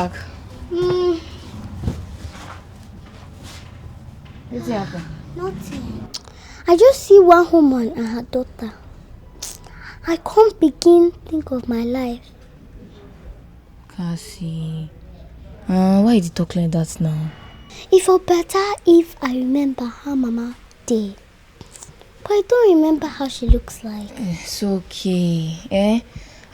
back? What's happened? Nothing. I just see one woman and her daughter. I can't begin think of my life. Cassie, why did you talk like that now? It felt better if I remember how Mama did. But I don't remember how she looks like. It's okay, eh?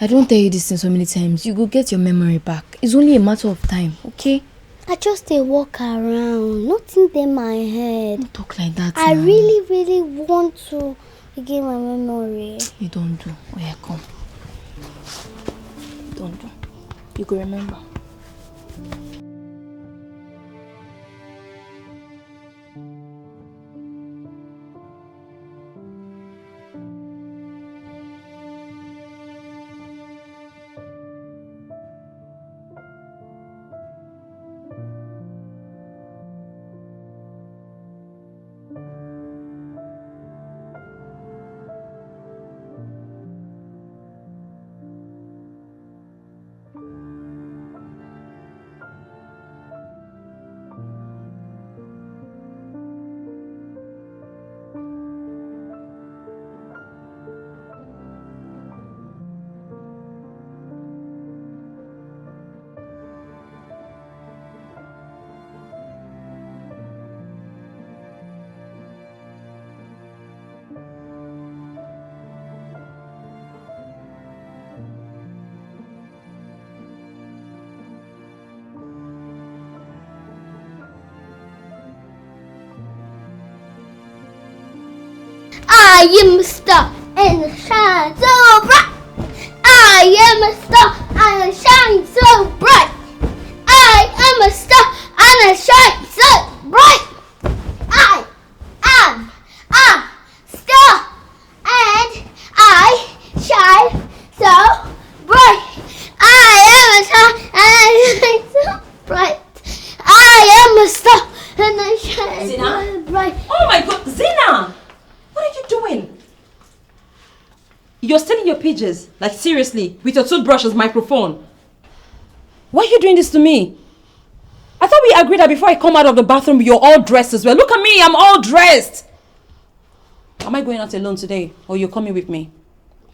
I don't tell you this thing so many times. You go get your memory back. It's only a matter of time, okay? I just walk around, nothing in my head. Don't talk like that I now. really want to regain my memory. You don't do. Oh yeah, come. You don't do. You go remember. I am a star and I shine so bright. I am a star and I shine so bright. I am a star and I shine so bright. I am a star and I shine so bright. I am a star and I shine so bright. I am a star and I shine so bright. Oh my God, Zina! What are you doing? You're stealing your pages. Like seriously, with your toothbrush as microphone. Why are you doing this to me? I thought we agreed that before I come out of the bathroom, you're all dressed as well. Look at me, I'm all dressed. Am I going out alone today? Or you're coming with me?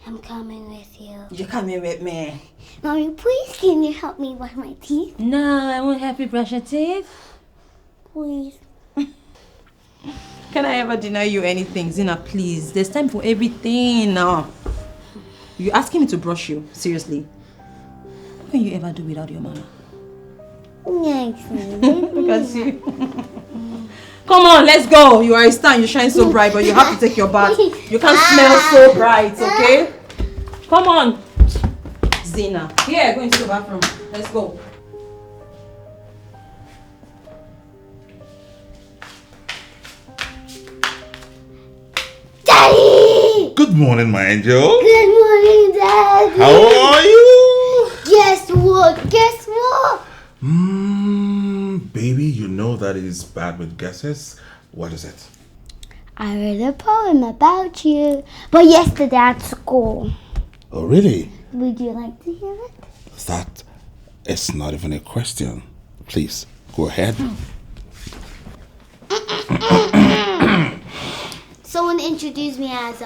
I'm coming with you. You're coming with me. Mommy, please can you help me brush my teeth? No, I won't help you brush your teeth. Please. Can I ever deny you anything, Zina? Please, there's time for everything now. You're asking me to brush you? Seriously? What can you ever do without your mama? Next. Look at you. Come on, let's go. You are a star, you shine so bright, but you have to take your bath. You can't smell so bright, okay? Come on. Zina. Here, go into the bathroom. Let's go. Daddy! Good morning, my angel. Good morning, Daddy. How are you? Guess what? Guess what? Baby, you know that is bad with guesses. What is it? I read a poem about you, but yesterday at school. Oh, really? Would you like to hear it? That is not even a question. Please, go ahead. Someone introduced me as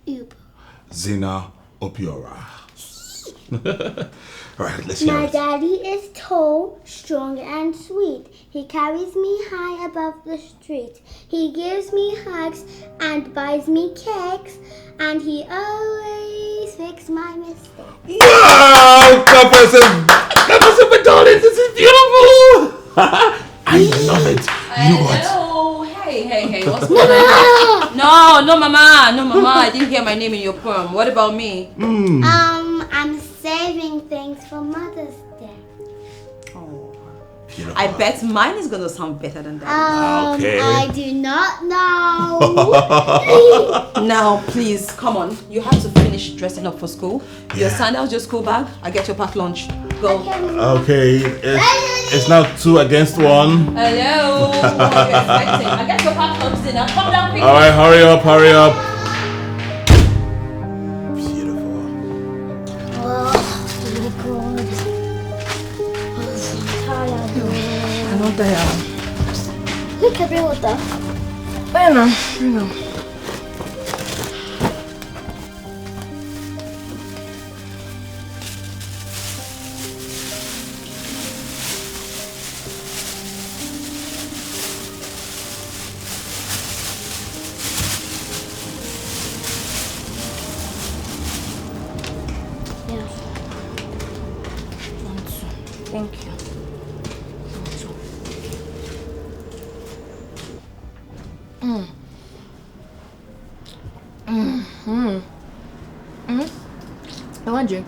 Oop. Zina Opiora. Alright, let's hear My it. daddy is tall, strong and sweet. He carries me high above the street. He gives me hugs and buys me cakes. And he always fixes my mistakes. Wow! That was my darling. This is beautiful. I love it. You know what? Hello. Hey. What's going on? No, mama. I didn't hear my name in your poem. What about me? I'm saving things for Mother's Day. Oh. Beautiful. I bet mine is gonna sound better than that. Okay. I do not know. Now, please, come on. You have to finish dressing up for school. Your sandals, your school bag. I get your packed lunch. Go. Okay, it's now 2 against 1. Hello. What are you expecting? I get your packed lunch dinner. Come down quickly. Alright, hurry up. Beautiful. Oh, really good. don't tire. Look at me water. Wait now, bring on. Thank you. I want a drink.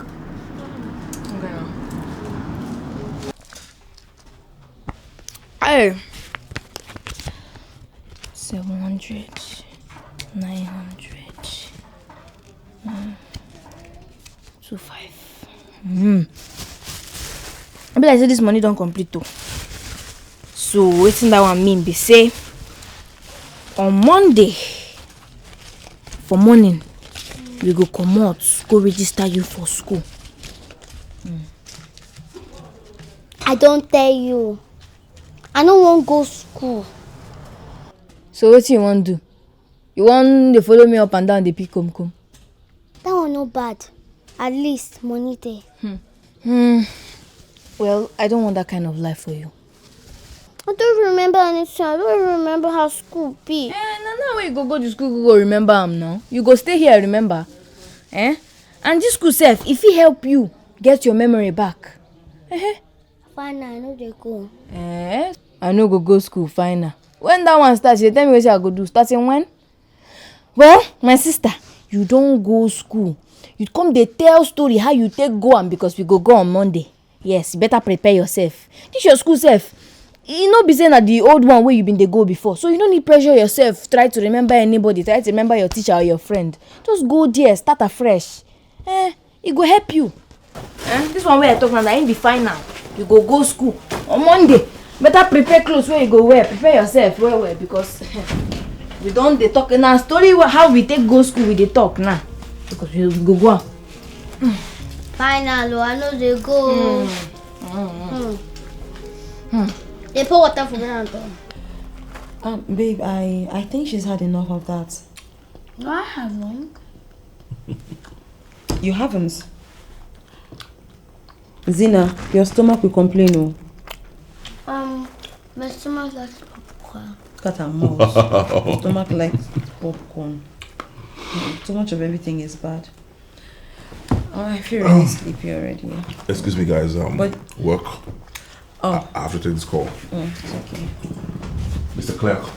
Okay now. Hey. 700, 900, 25. I be like say this money don't complete too. So wetin that one mean be say on Monday for morning we go comot go register you for school. I don't tell you. I don't want to go school. So wetin you wan do? You wan dey follow me up and down dey pick come? That one not bad. At least money there. Well, I don't want that kind of life for you. I don't remember anything. I don't even remember how school be. Now when you go to school, go remember am now. You go stay here, remember? And this school self, if it help you get your memory back. Fine, I know they go. I no go school, fine. When that one starts, you tell me what I go do. Starting when? Well, my sister, you don't go school. You come dey tell story how you take go am because we go on Monday. Yes, you better prepare yourself. This your school self. You no be saying that the old one where you been dey go before. So you don't need pressure yourself. Try to remember anybody. Try to remember your teacher or your friend. Just go there, start afresh. It go help you. This one where I talk now, that ain't be fine now. You go school on Monday. Better prepare clothes where you go wear. Prepare yourself well because we don't dey talk now. Story how we take go school we dey talk now. Because we go on. Fine, I know they go. They pour water for me. Babe, I think she's had enough of that. No, I haven't. You haven't? Zina, your stomach will complain. My stomach likes popcorn. Cut her mouth. Stomach likes popcorn. Too much of everything is bad. Oh, I feel really sleepy already. Excuse me, guys. But work. Oh. I have to take this call. It's okay. Mr. Clerk.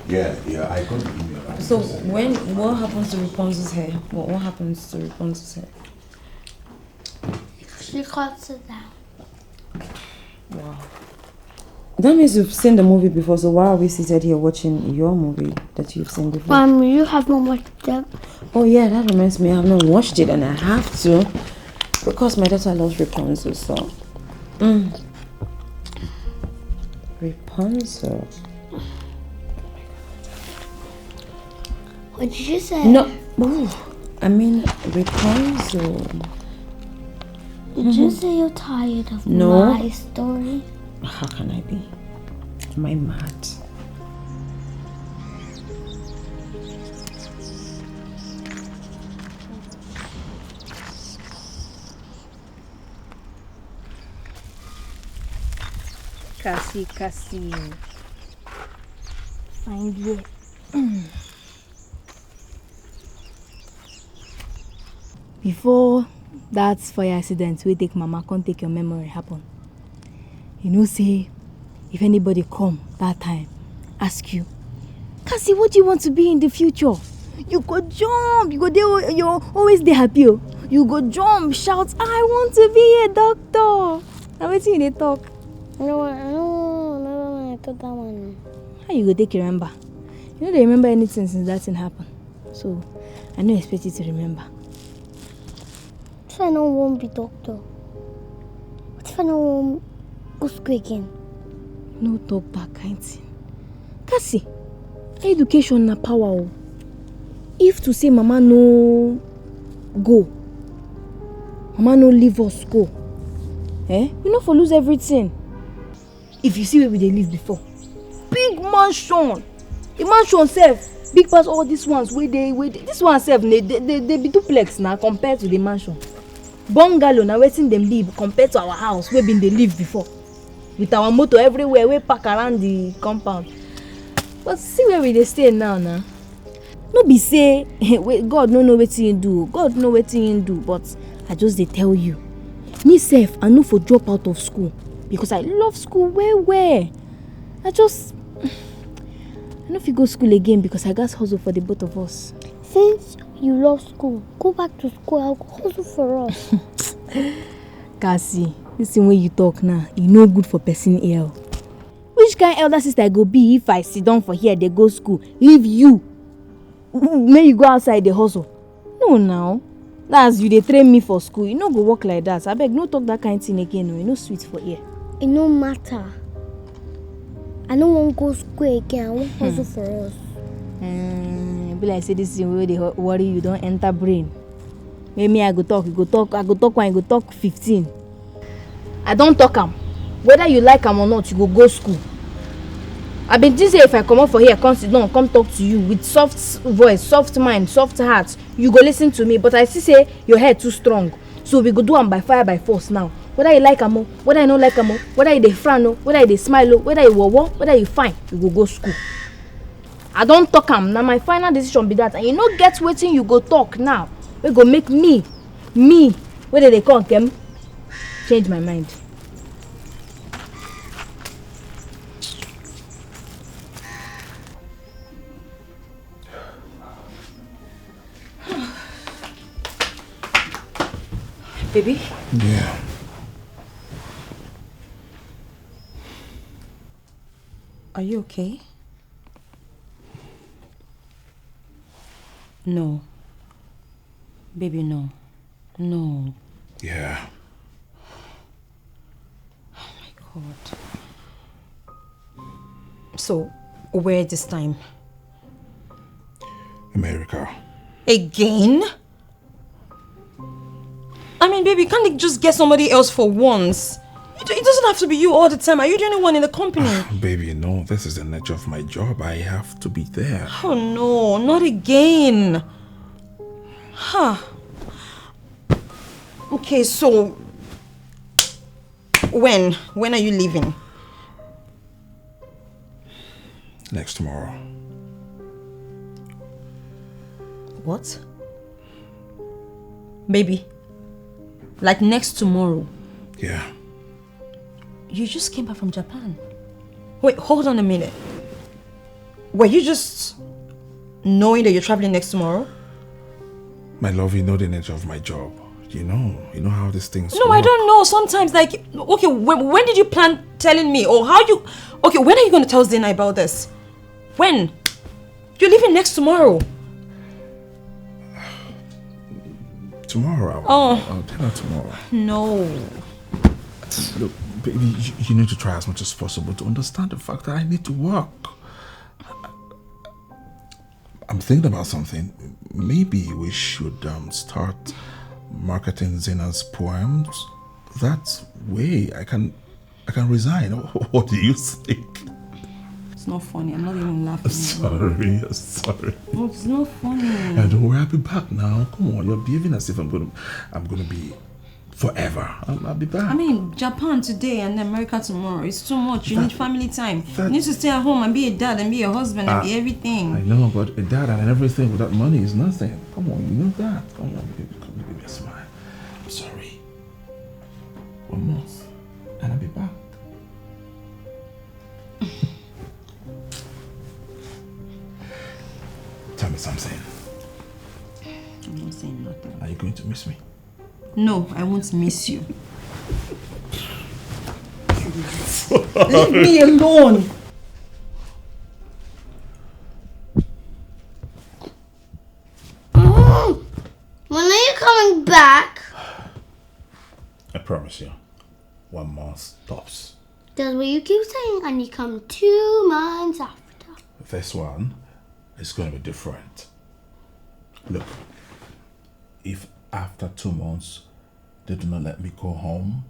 Yeah, I got the email. So what happens to Rapunzel's hair? What happens to Rapunzel's hair? She cuts it down. Wow. That means you've seen the movie before, so why are we seated here watching your movie that you've seen before? You have not watched it. Oh yeah, that reminds me, I have not watched it and I have to because my daughter loves Rapunzel, so Rapunzel. What did you say? No, I mean Rapunzel. Did you say you're tired of No. my story? How can I be? Am I mad? Kasi. Find you. Before that fire accident, we take mama, can't take your memory happen. You know, say, if anybody come that time, ask you, Kasi, what do you want to be in the future? You go jump, you go there, you're always there happy. You go jump, shout, I want to be a doctor. Now wait till they talk. No, I thought that one. How you go take your remember? You know they remember anything since that thing happened. So I don't expect you to remember. What if I don't want to be doctor? What if I don't want to go school again? No talk that kind thing. Kasi, education na power. If to say mama no go, mama no leave us go, we not for lose everything. If you see where we dey live before, big mansion. The mansion sef big pass all these ones wey dey this one sef dey be duplex na compared to the mansion. Bungalow na wetin dem live compared to our house wey been dey live before, with our motor everywhere wey park around the compound. But see where we dey stay now na. No be say God no know wetin him do, God know wetin him do, but I just dey tell you, me sef I no for drop out of school because I love school well well. I no fit go school again because I gats hustle for the both of us. Since you love school, go back to school. I'll hustle for us. Cassie, this thing wey you talk now, e no good for person ear. Which kind elder sister I go be if I sit down for here dey go school, leave you make you go outside dey hustle? No now. That's you dey train me for school. You no go work like that. Abeg no talk that kind thing again. E no sweet for ear. It no matter. I no wan go school again. I wan hustle for us. Be like say this thing wey dey worry you don enter brain. Maybe I go talk, you go talk, I go talk one, you go talk 15. I don talk am. Whether you like am or not, you go go school. I been think say if I come up for here, come sit down, come talk to you with soft voice, soft mind, soft heart, you go listen to me. But I see say your head too strong. So we go do am by fire by force now. Whether you like am, whether you no like am, whether you dey frown, whether you dey smile, whether you wowo, whether you fine, you go go school. I don talk am. Na my final decision be that, and you no get wetin you go talk now. We go make me, wey dey call Nkem, change my mind. Baby? Yeah. Are you okay? No. Baby, no. No. Yeah. Oh my God. So, where this time? America. Again? I mean, baby, can't they just get somebody else for once? It doesn't have to be you all the time. Are you the only one in the company? Baby, no, this is the nature of my job. I have to be there. Oh no, not again. Huh. Okay, so when are you leaving? Next tomorrow. What? Baby, like next tomorrow? Yeah. You just came back from Japan. Wait, hold on a minute. Were you just knowing that you're traveling next tomorrow? My love, you know the nature of my job. You know how these things No, work. I don't know. Sometimes, like, okay, when did you plan telling me? Or how you... Okay, when are you going to tell Zena about this? When? You're leaving next tomorrow. Tomorrow. Oh. I'll tell her tomorrow. No. Look, baby, you need to try as much as possible to understand the fact that I need to work. I'm thinking about something. Maybe we should start marketing Zena's poems. That way I can resign. What do you think? It's not funny. I'm not even laughing. Sorry. No, it's not funny. Don't worry, I'll be back now. Come on, you're behaving as if I'm gonna be forever. I'll be back. I mean, Japan today and America tomorrow. It's too much. You need family time. You need to stay at home and be a dad and be a husband and be everything. I know, but a dad and everything without money is nothing. Come on, you know that. Come on, baby, give me a smile. I'm sorry. 1 month, and I'll be back. Tell me something. I'm not saying nothing. Are you going to miss me? No, I won't miss you. Leave me alone. When are you coming back? I promise you. 1 month tops. That's what you keep saying, and you come 2 months after. This one is going to be different. Look, if after 2 months they do not let me go home,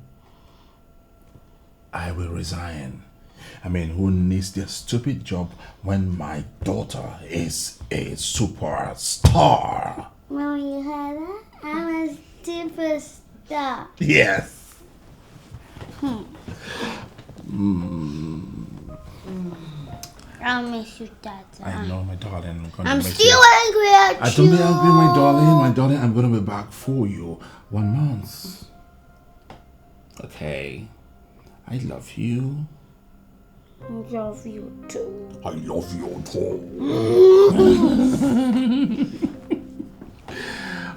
I will resign I mean, who needs their stupid job when my daughter is a superstar? Mom, you heard that? I'm a superstar. Yes. I'll miss you, Dad. I know, my darling. I'm still angry at you. Don't be angry, my darling. My darling, I'm going to be back for you 1 month. Okay. I love you. I love you too. I love you too.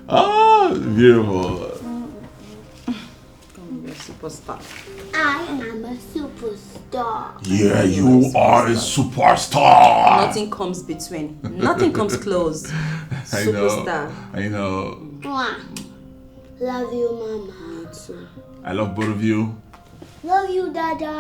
Oh, beautiful. You're a superstar. I am a superstar. Yeah, you are a superstar. Nothing comes between. Nothing comes close. I Superstar. know. I know. Mwah. Love you, Mama. Me too. I love both of you. Love you, Dada.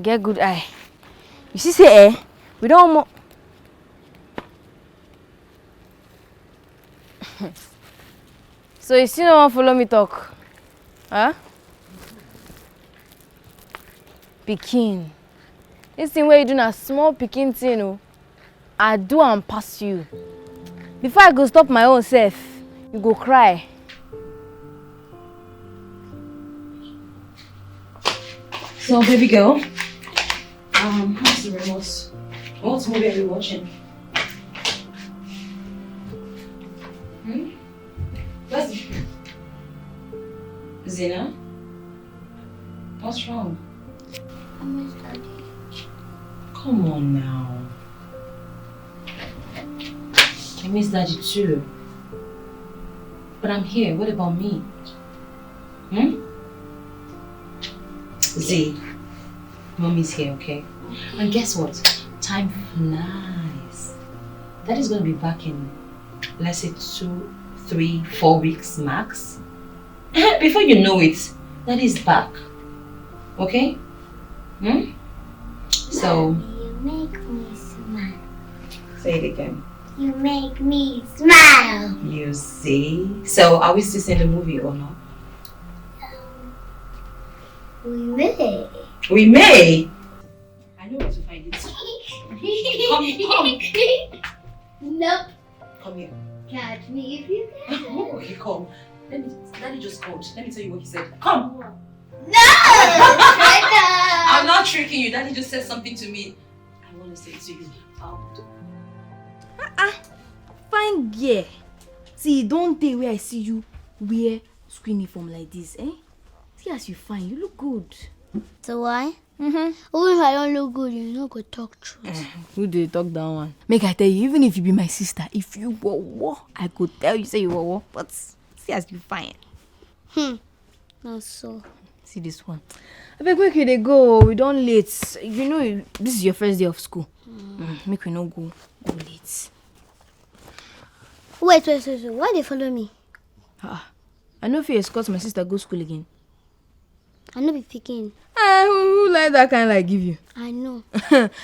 Get good eye. You see, say, we don't more. So you still don't follow me talk? Huh? Pikin. This thing where you doing a small pikin thing, oh. I do and pass you. Before I go stop my own self, you go cry. So, baby girl, how's the remote? What movie are you watching? Where's Zina? What's wrong? I miss Daddy. Come on now. I miss Daddy too. But I'm here. What about me? Z, Mommy's here, okay? And guess what? Time flies. Daddy's gonna be back in, let's say 2, 3, 4 weeks max. Before you know it, Daddy's back. Okay? So, You make me smile. say it again. You make me smile. You see? So, are we still seeing the movie or not? We may. We may! I know where to find it. Come. Nope. Come here. Catch me if you can. Okay, come. Daddy just called. Let me tell you what he said. Come! No! I'm not tricking you. Daddy just said something to me. I want to say it to you. Fine girl. See, don't tell where I see you wear school uniform like this, eh? See as you fine, you look good. So why? Even if I don't look good, you know go talk truth. Who do you talk that one? Make I tell you, even if you be my sister, if you were, I could tell you say you were, but see as you fine. Not so. See this one. I beg make we dey go. We don't late. You know this is your first day of school. Make we no go late. Wait. Why they follow me? I know if you escort my sister go school again. I know be picking. Who like that kind like give you? I know.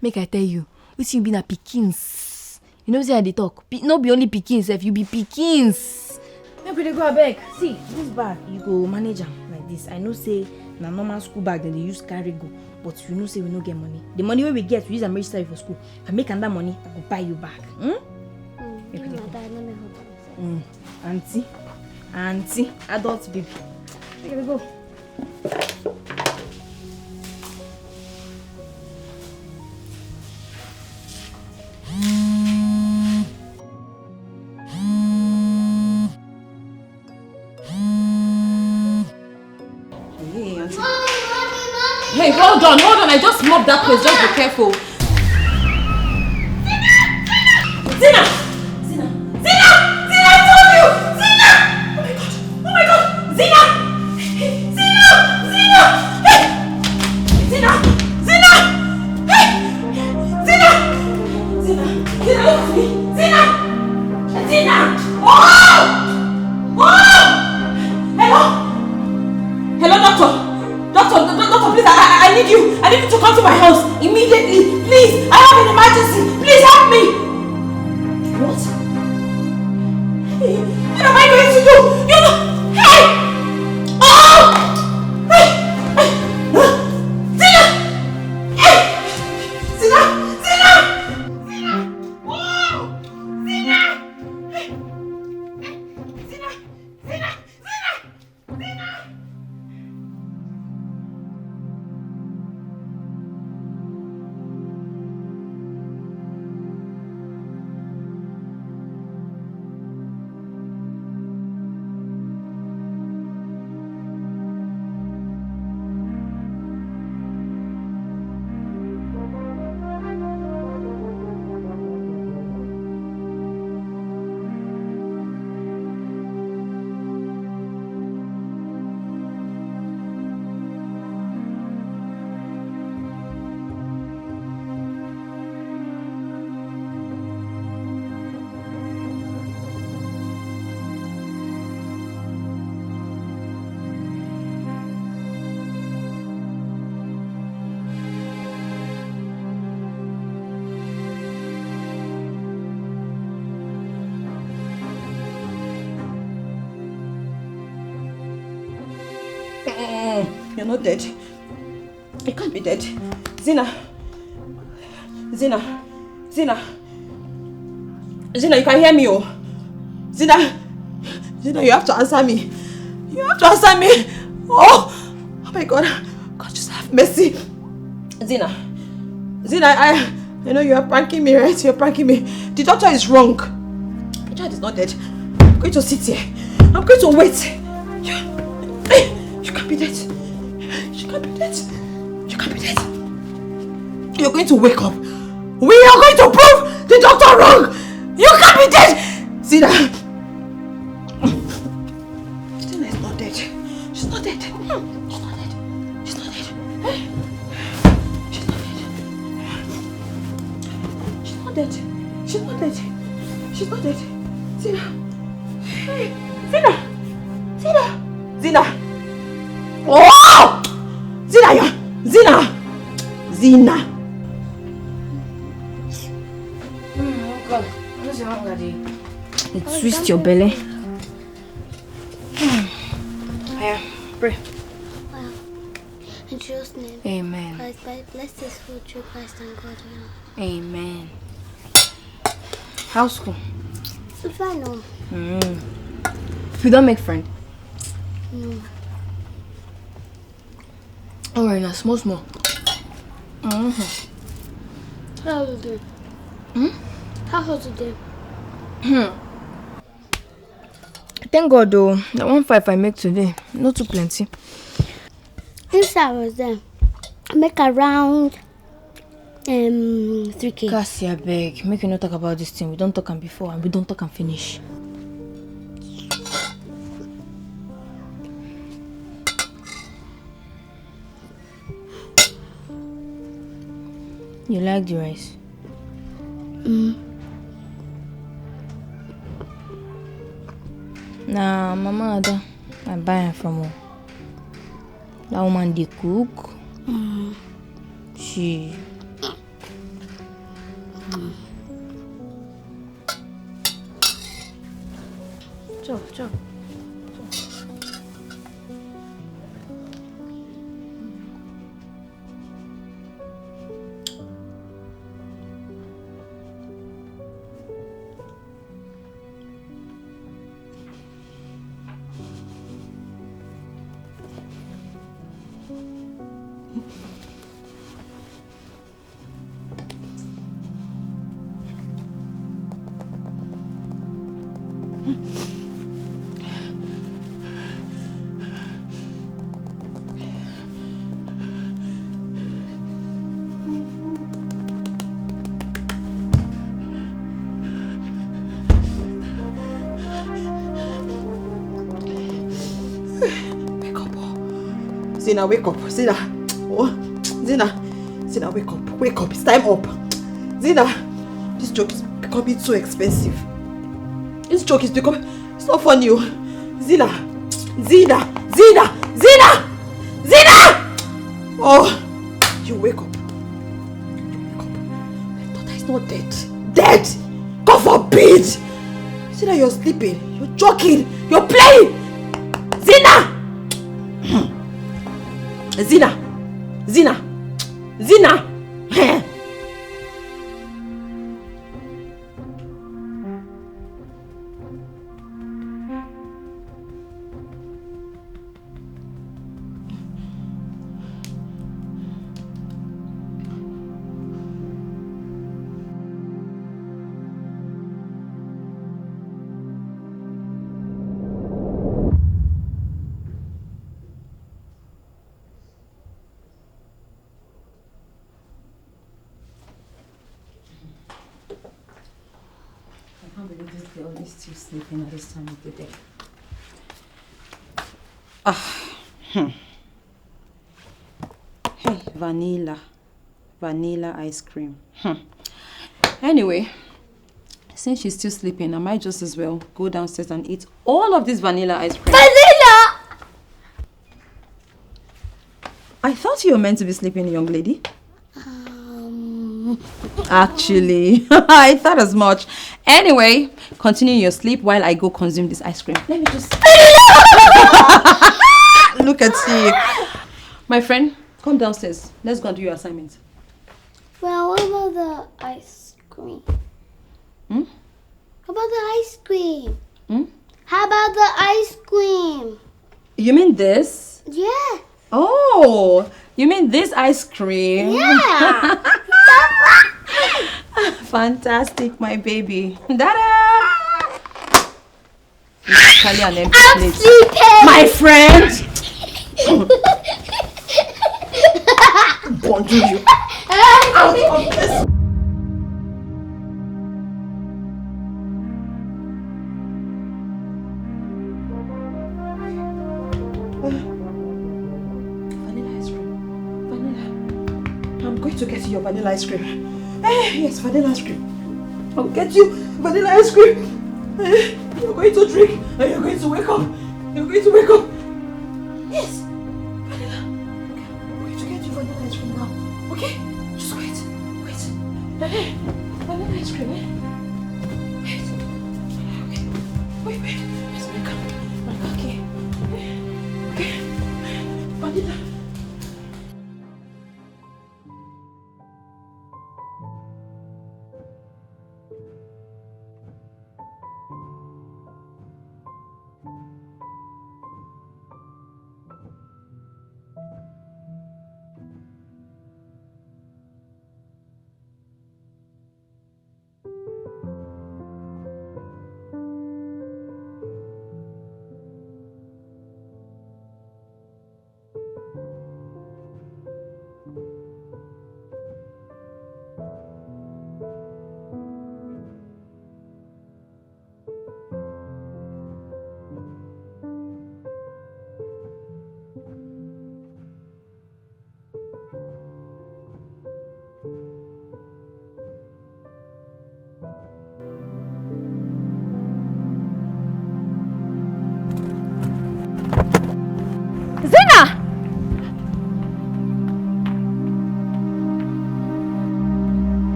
Make I tell you, which you be na pikins. You know say they talk. No be only pikins, if you be pikins. Make we dey go abeg. See this bag, you go manage am like this. I know say na normal school bag dem dey use carry go, but you know say we no get money. The money wey we get, we use am register you for school. If I make another money, I go buy you bag. Make we dey go. Auntie, adult baby. Make we go. Hey, hold on. I just mopped that place. Just be careful. Zina, I told you! Zina! Oh my god! Zina! Hey! Zina! Hey! Zina! Hey! Zina! Please, I have an emergency. Please help me. What? Hey, what am I going to do? You know, hey! Oh! Hey! Zina! Hey! Zina! Zina! Zina! Oh! Zina! Hey! Zina! Zina! Zina! Zina! You're not dead. You can't be dead. Zina. Zina. Zina. Zina, you can hear me, oh. Zina. Zina, you have to answer me. You have to answer me. Oh my God. God, just have mercy. Zina. Zina, I know you are pranking me, right? You're pranking me. The doctor is wrong. The child is not dead. I'm going to sit here. I'm going to wait. You can't be dead. You can't be dead. You can't be dead. You're going to wake up. We are going to prove the doctor wrong. You can't be dead. Zina. Zina is not dead. She's not dead. She's not dead. She's not dead. She's not dead. She's not dead. She's not dead. She's not dead. Zina. Hey. Zina. Zina. Zina. Oh! Zina! Zina! Zina! Oh God. What's wrong, Daddy? It twists your belly. Yeah, pray. Wow. In Jesus' name. Amen. Bless this food through Christ and God. Amen. How's school? It's fine now. You don't make friend? No. Alright, now small. How was it doing? How was it doing? Thank God though, the 1.5 I make today, not too plenty. Since I was there, I make around 3K. Cassie, I beg, make you not talk about this thing. We don't talk and before and we don't talk and finish. You like the rice? Nah, Mama Ada, I buy it from her. That woman they cook. She. Chop. Zina, wake up. Zina. Oh, Zina. Zina, wake up. Wake up. It's time up. Zina. This joke is becoming too expensive. This joke is becoming... It's not funny. Zina. Zina. Zina. Zina. Zina! Oh, you wake up. You wake up. She's not dead. Dead! God forbid! See that you're sleeping, you're joking, you're playing! Zina! Zina! Zina! Zina! Still sleeping at this time of the day. Hey, vanilla ice cream. Anyway, since she's still sleeping, I might just as well go downstairs and eat all of this vanilla ice cream. Vanilla! I thought you were meant to be sleeping, young lady. Actually, I thought as much. Anyway, continue your sleep while I go consume this ice cream. Let me just... Look at you. My friend, come downstairs. Let's go and do your assignment. Well, what about the ice cream? Hmm? How about the ice cream? Hmm? How about the ice cream? You mean this? Yeah. Oh, you mean this ice cream? Yeah. Fantastic, my baby. Dada! Carry an empty I'm plate. sleeping. My friend! Bundle you out of this. Vanilla ice cream. Vanilla. I'm going to get you your vanilla ice cream. Yes, vanilla ice cream. I'll get you vanilla ice cream. You're going to drink and you're going to wake up. You're going to wake up. Yes. Vanilla. Okay, I'm going to get you vanilla ice cream now. Okay? Just wait. Wait. Vanilla ice cream, Wait. Okay. Wait. Where's my cup? My cup, okay. Okay. Vanilla.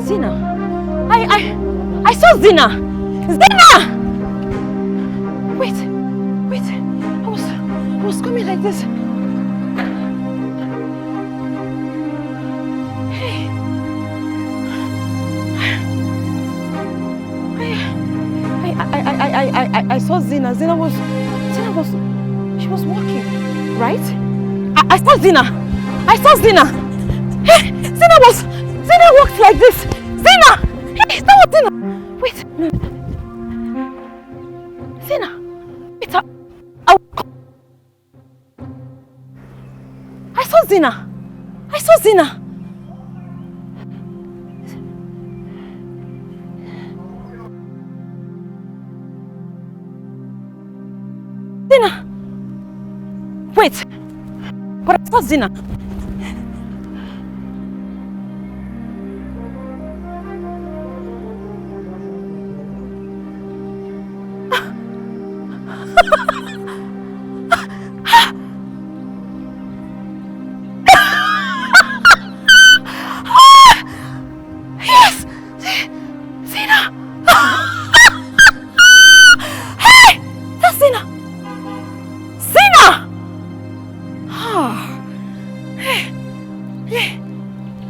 Zina! I saw Zina! Zina! Wait. I was coming like this. Hey. I saw Zina. Zina was, she was walking, right? I saw Zina. Hey, Zina walked like this. Zina! Hey, that was Zina. Wait. Zina. Wait, I saw Zina. Zina! Wait! But I saw Zina!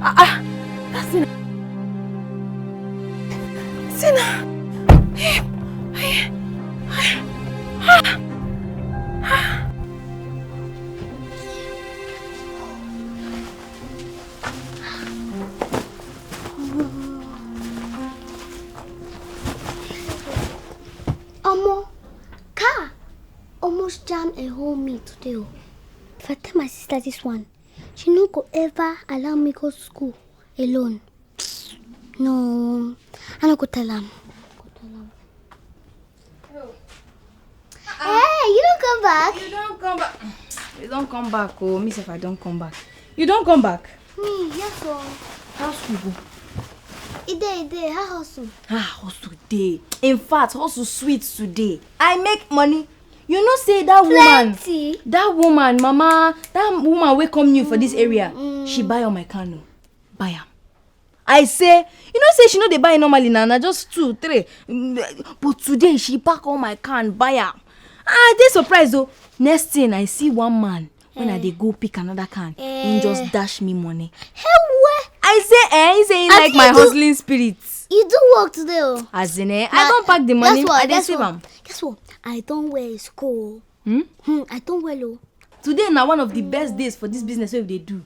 That's Zina. Zina. Car almost jammed a whole me today. If I tell my sister this one, she no go ever allow me go to school alone. No, I no go tell her. Hey, you don't come back. You don't come back. You don't come back, oh. Me if I don't come back. You don't come back. Yes, sir. How school go? It day. How hustle? Hustle day. In fact, hustle sweet today. I make money. You know say that Plenty. woman, mama, that woman wey come new for this area, she buy all my canoe. Buy am. I say, you know say she no dey buy normally na just 2, 3. But today she pack all my can, buy am. I dey surprised though. Next thing I see one man when I dey go pick another can, he just dash me money. Hey, what? I say, he say he like my hustling spirit. You do work today, oh. As in, I don't pack the money. I dey save am. Guess what? I don't wear school. I don't wear low. Today na one of the best days for this business wey we dey do.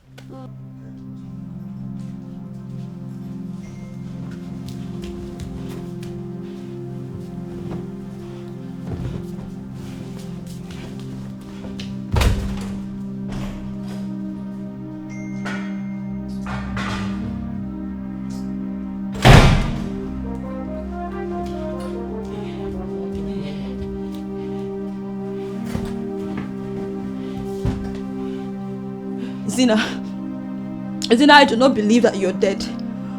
Zina, I do not believe that you're dead.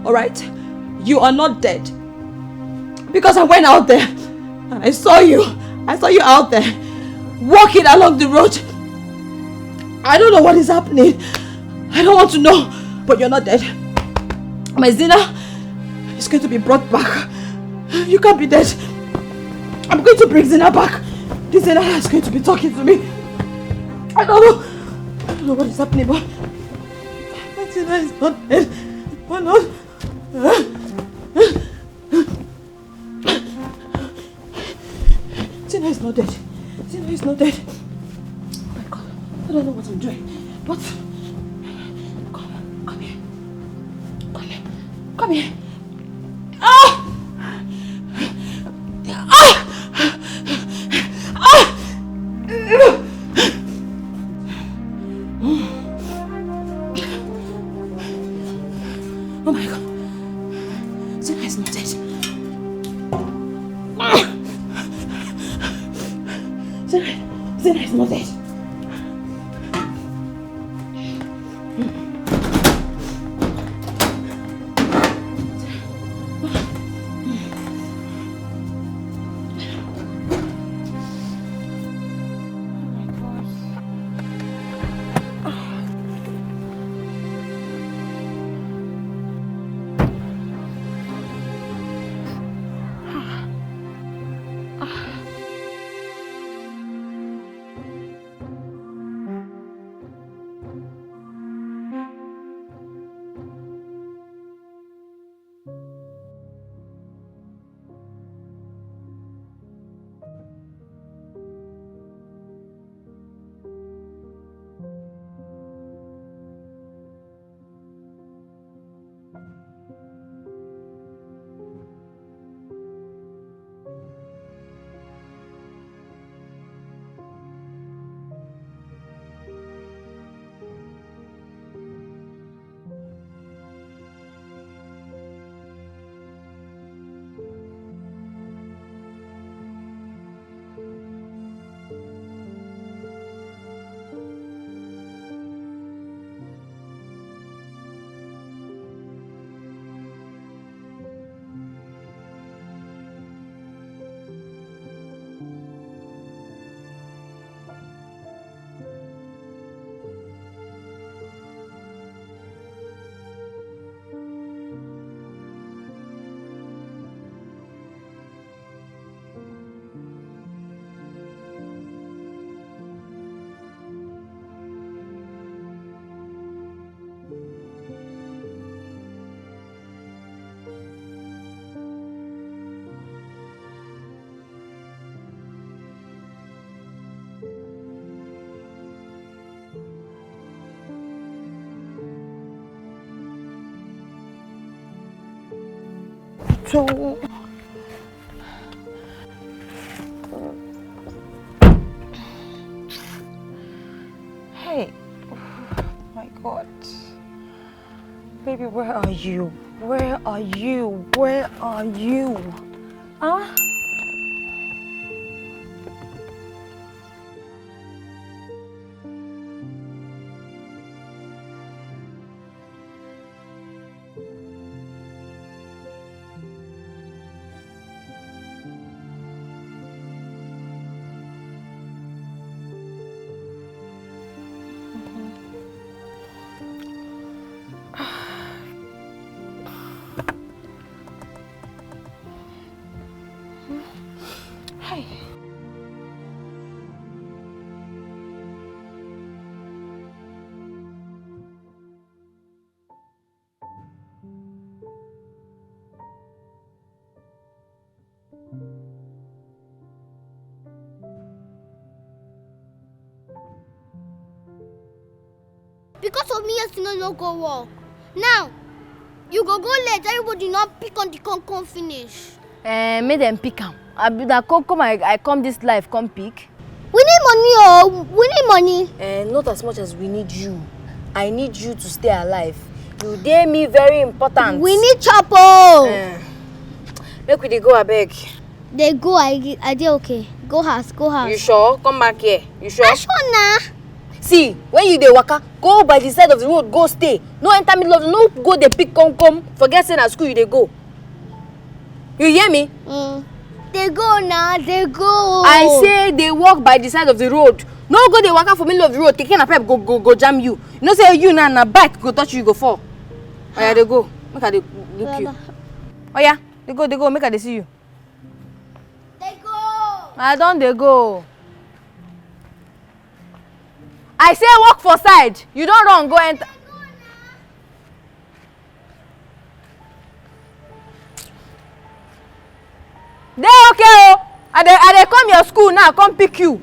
Alright? You are not dead. Because I went out there and I saw you. I saw you out there walking along the road. I don't know what is happening. I don't want to know. But you're not dead. My Zina is going to be brought back. You can't be dead. I'm going to bring Zina back. This Zina is going to be talking to me. I don't know what is happening, but Zina is not dead. Why not? Zina is not dead. Zina is not dead. Oh my God. I don't know what I'm doing. What? Come here. Come here. Ah! Oh my God. Zina is not dead. Zina is not dead. too. Hey, oh my God. Baby, where are you? Where are you? Where are you? Huh? Because of me, yesterday no go work. Now, you go late. Everybody not pick on the con finish. Make them pick am. I come this life, come pick. We need money, oh. We need money. Not as much as we need you. I need you to stay alive. You dare me very important. We need chopper. Make we dey go abeg. They go, I did okay. Go house. You sure? Come back here. You sure? I sure nah. See, when you dey waka, go by the side of the road, go stay. No enter middle of the no go dey pick come. Forget saying at school you dey go. You hear me? They go now, they go. I say they walk by the side of the road. No go dey waka for middle of the road. Keke na pep go jam you. You know say you na bike go touch you go fall. Oya dey go. Make I dey look you. Oya, dey go. Make I dey see you. They go. I don dey go. I say walk for side. You don't run, go enter. They okay, oh. I dey come your school now, come pick you.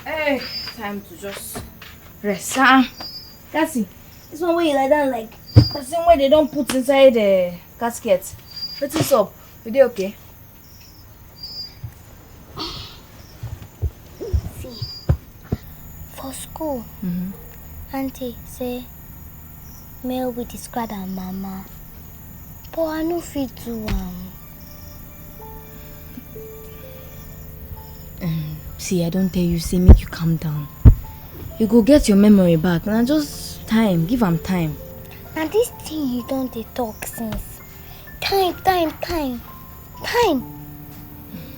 Hey, time to just rest. That's it. This one way you like that, like the same way they don't put inside the casket. What is up? You dey okay? See, for school, auntie say, "May we describe our mama," but I no fit do See, I don't tell you, say make you calm down. You go get your memory back. Now just time, give am time. Now this thing you don't dey talk since. Time.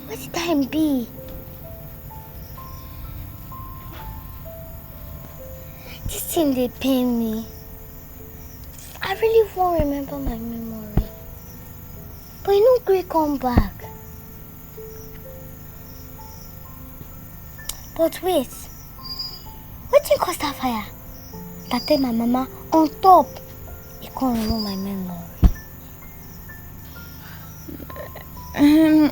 What the time be? This thing dey pain me. I really won't remember my memory. But you no gree come back. But wait, what do you cause that fire? That take my mama on top. It can't remove my memory. I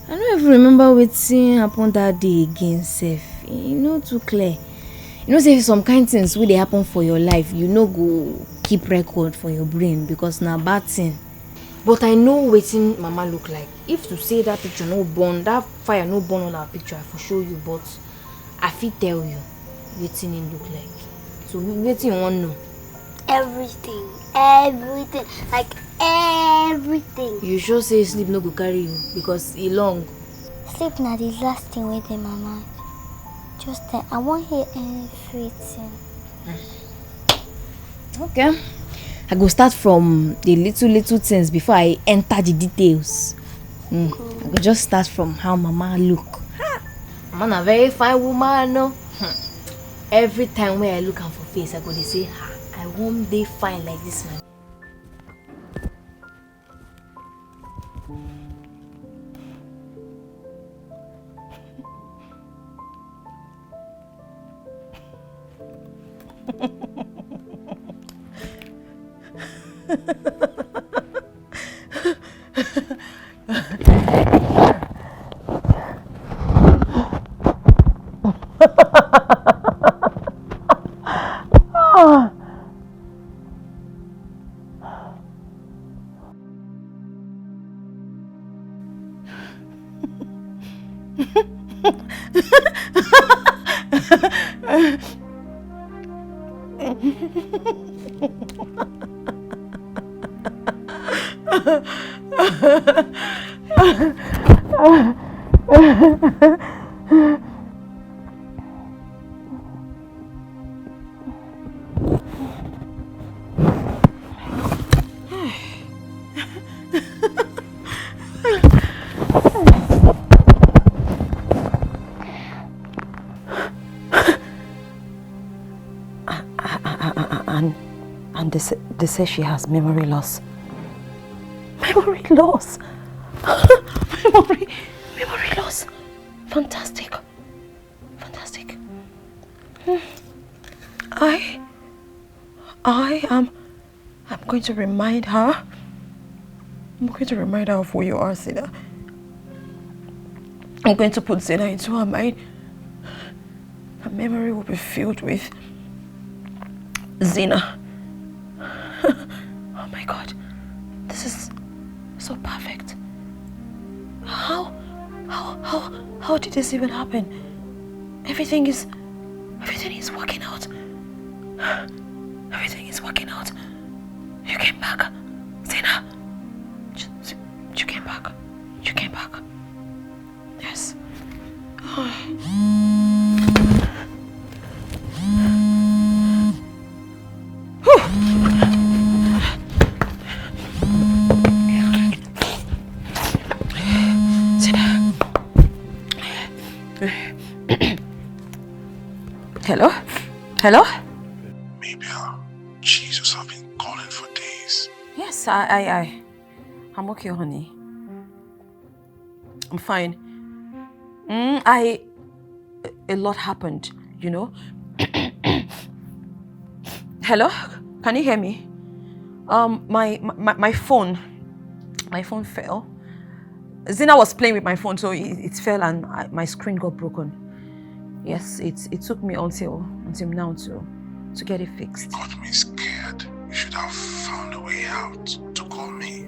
don't even remember wetin happen that day again sef. E no too clear. You know say some kind things wey dey happen for your life, you no go keep record for your brain because na bad thing. But I know wetin mama look like. If to say that picture no burn, that fire no burn on our picture, I for show you, but I fit tell you wetin e look like. So wetin you wan know? Everything. Like everything. You sure say sleep no go carry you because e long? Sleep na the last thing wey dey my mind. Just then, I wan hear everything. Okay. I go start from the little things before I enter the details. I go just start from how mama look. Mama na very fine woman, no. Every time when I look am for face, I go dey say, I wan dey fine like this man. And they say she has memory loss. Memory loss. memory loss. Fantastic. I'm going to remind her. I'm going to remind her of who you are, Zina. I'm going to put Zina into her mind. Her memory will be filled with Zina. Oh my God, this is so perfect. How did this even happen? Everything is working out. Everything is working out. You came back, Zina. You came back. Yes. Hello? Maybe Jesus have been calling for days. Yes, I'm okay, honey. I'm fine. A lot happened, you know. Hello? Can you hear me? My phone fell. Zina was playing with my phone, so it fell and my screen got broken. Yes, it took me until now to get it fixed. It got me scared. You should have found a way out to call me.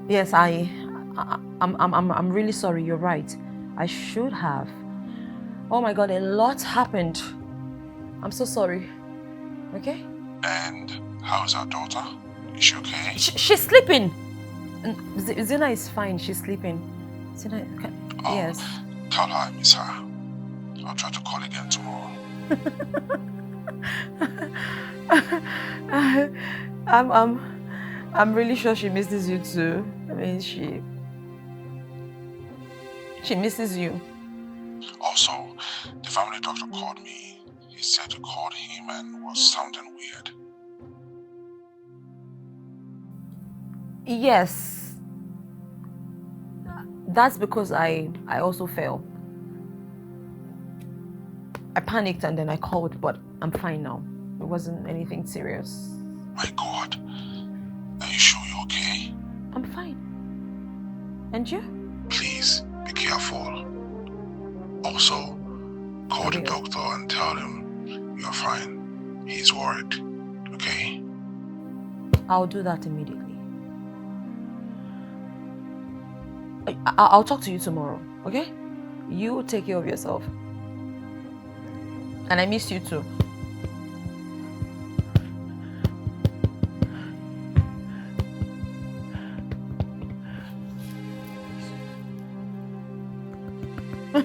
Yes, I'm really sorry. You're right. I should have. Oh my God, a lot happened. I'm so sorry. Okay? And how's our daughter? Is she okay? She's sleeping. Zina is fine. She's sleeping. Zina, yes. Tell her I miss her. I'll try to call again tomorrow. I'm really sure she misses you too. I mean, she misses you. Also, the family doctor called me. He said you called him and was sounding weird. Yes. That's because I also fell. I panicked and then I called, but I'm fine now. It wasn't anything serious. My God. Are you sure you're okay? I'm fine. And you? Please, be careful. Also, call the doctor and tell him you're fine. He's worried. Okay? I'll do that immediately. I'll talk to you tomorrow, okay? You take care of yourself. And I miss you too. I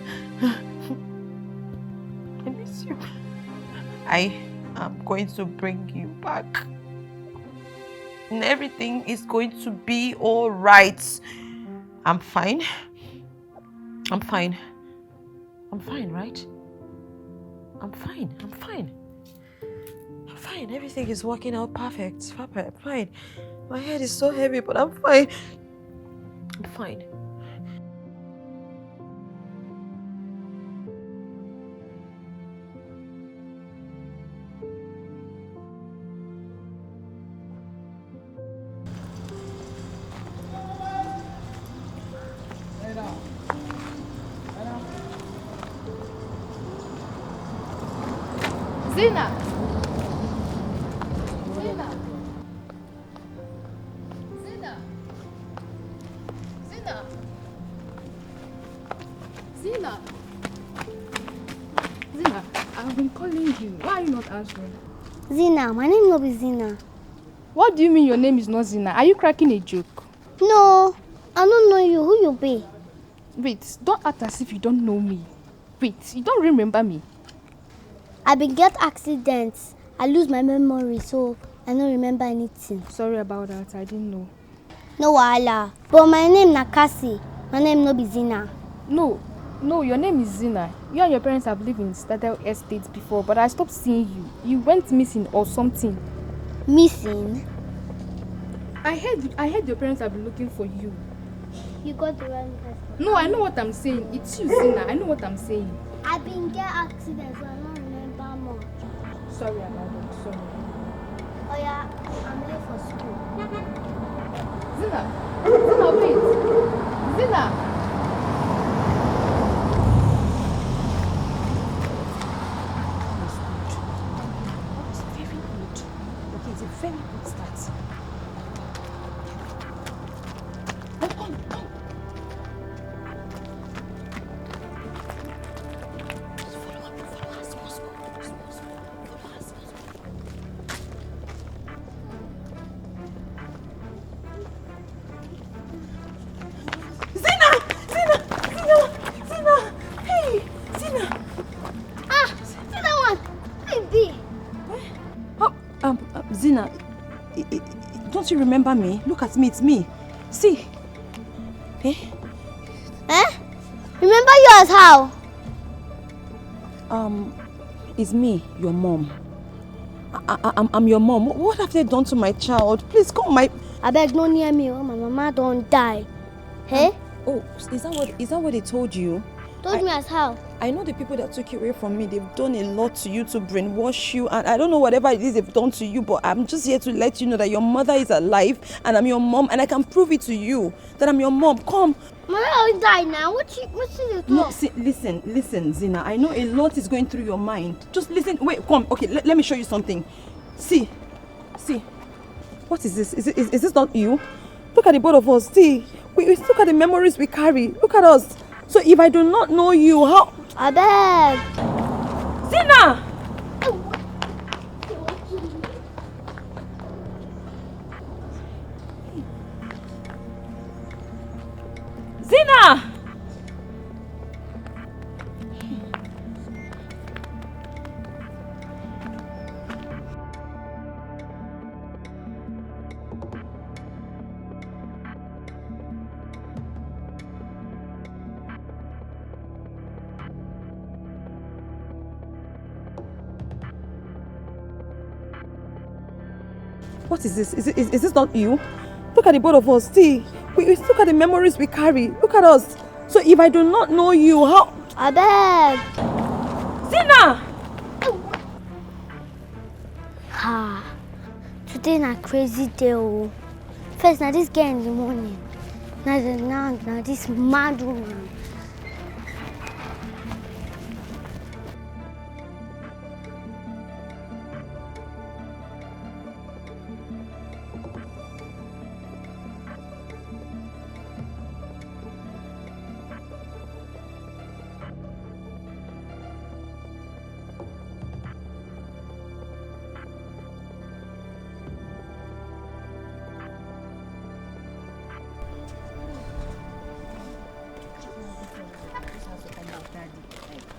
miss you. I am going to bring you back. And everything is going to be all right. I'm fine. I'm fine. I'm fine, right? I'm fine. I'm fine. I'm fine. Everything is working out perfect. Perfect. Fine. My head is so heavy, but I'm fine. I'm fine. Zina! Zina! Zina! Zina! Zina! Zina, I've been calling you. Why are you not answering? Zina, my name no be Zina. What do you mean your name is not Zina? Are you cracking a joke? No, I don't know you. Who you be? Wait, don't act as if you don't know me. Wait, you don't remember me? I been get accidents. I lose my memory, so I don't remember anything. Sorry about that, I didn't know. No wahala. But my name na Cassie. My name no be Zina. No, your name is Zina. You and your parents have lived in Stadel Estate before, but I stopped seeing you. You went missing or something. Missing? I heard your parents have been looking for you. You got the wrong person. No, I know what I'm saying. It's you, Zina. I know what I'm saying. I been get accidents, so I don't remember much. Sorry about that. Sorry. Oh yeah, I'm late for school. Zina, wait. Zina. That's very good. Okay, it's a very good start. Come. Zina, don't you remember me? Look at me, it's me. See? Eh? Remember you as how? It's me, your mom. I'm your mom. What have they done to my child? Please come, I beg, no near me. Oh, my mama don't die. Hey? Oh, is that what they told you? Told me as how? I know the people that took you away from me, they've done a lot to you to brainwash you, and I don't know whatever it is they've done to you, but I'm just here to let you know that your mother is alive and I'm your mom, and I can prove it to you that I'm your mom. Come. Mama don't die now. What you talk? No, see, listen, Zina. I know a lot is going through your mind. Just listen. Wait, come. Okay, let me show you something. See. What is this? Is this not you? Look at the both of us. See, we look at the memories we carry. Look at us. So if I do not know you, how? I beg. Zina! Zina! What is this? Is this not you? Look at the both of us. See, Look at the memories we carry. Look at us. So if I do not know you, how? I beg. Zina! Ha. Today na crazy day. Oh. First, now this girl in the morning. Now this mad woman.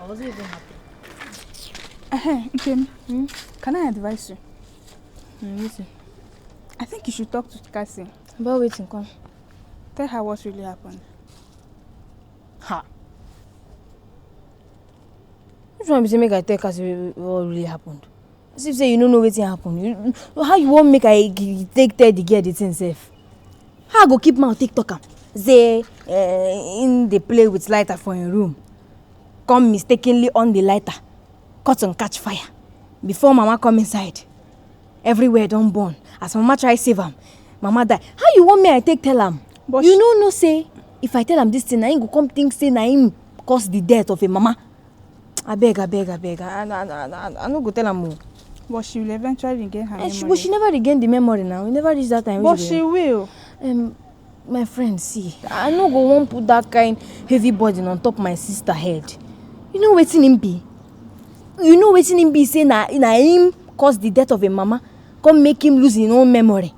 I wasn't even happy. Can I advise you? Listen. I think you should talk to Cassie. About waiting, come. Tell her what really happened. Ha. Which one be say make I tell Cassie what really happened? As if say you don't know what happened. How you want make I take the girl the thing safe? How I go keep mouth TikTok am? Say in the play with lighter for your room. Come mistakenly on the lighter. Cut and catch fire. Before mama come inside. Everywhere don't burn. As mama try save am, mama die. How you want me I take tell am? But you no say if I tell am this thing, na him go come think say na him cause the death of a mama. I beg. I no go tell am more. But she will eventually regain her memory. But she never regained the memory now. We never reach that time. But she will. My friend, see, I no go want put that kind heavy burden on top my sister head. You know wetin him be? You know wetin him be say na him cause the death of a mama, come make him lose his own memory.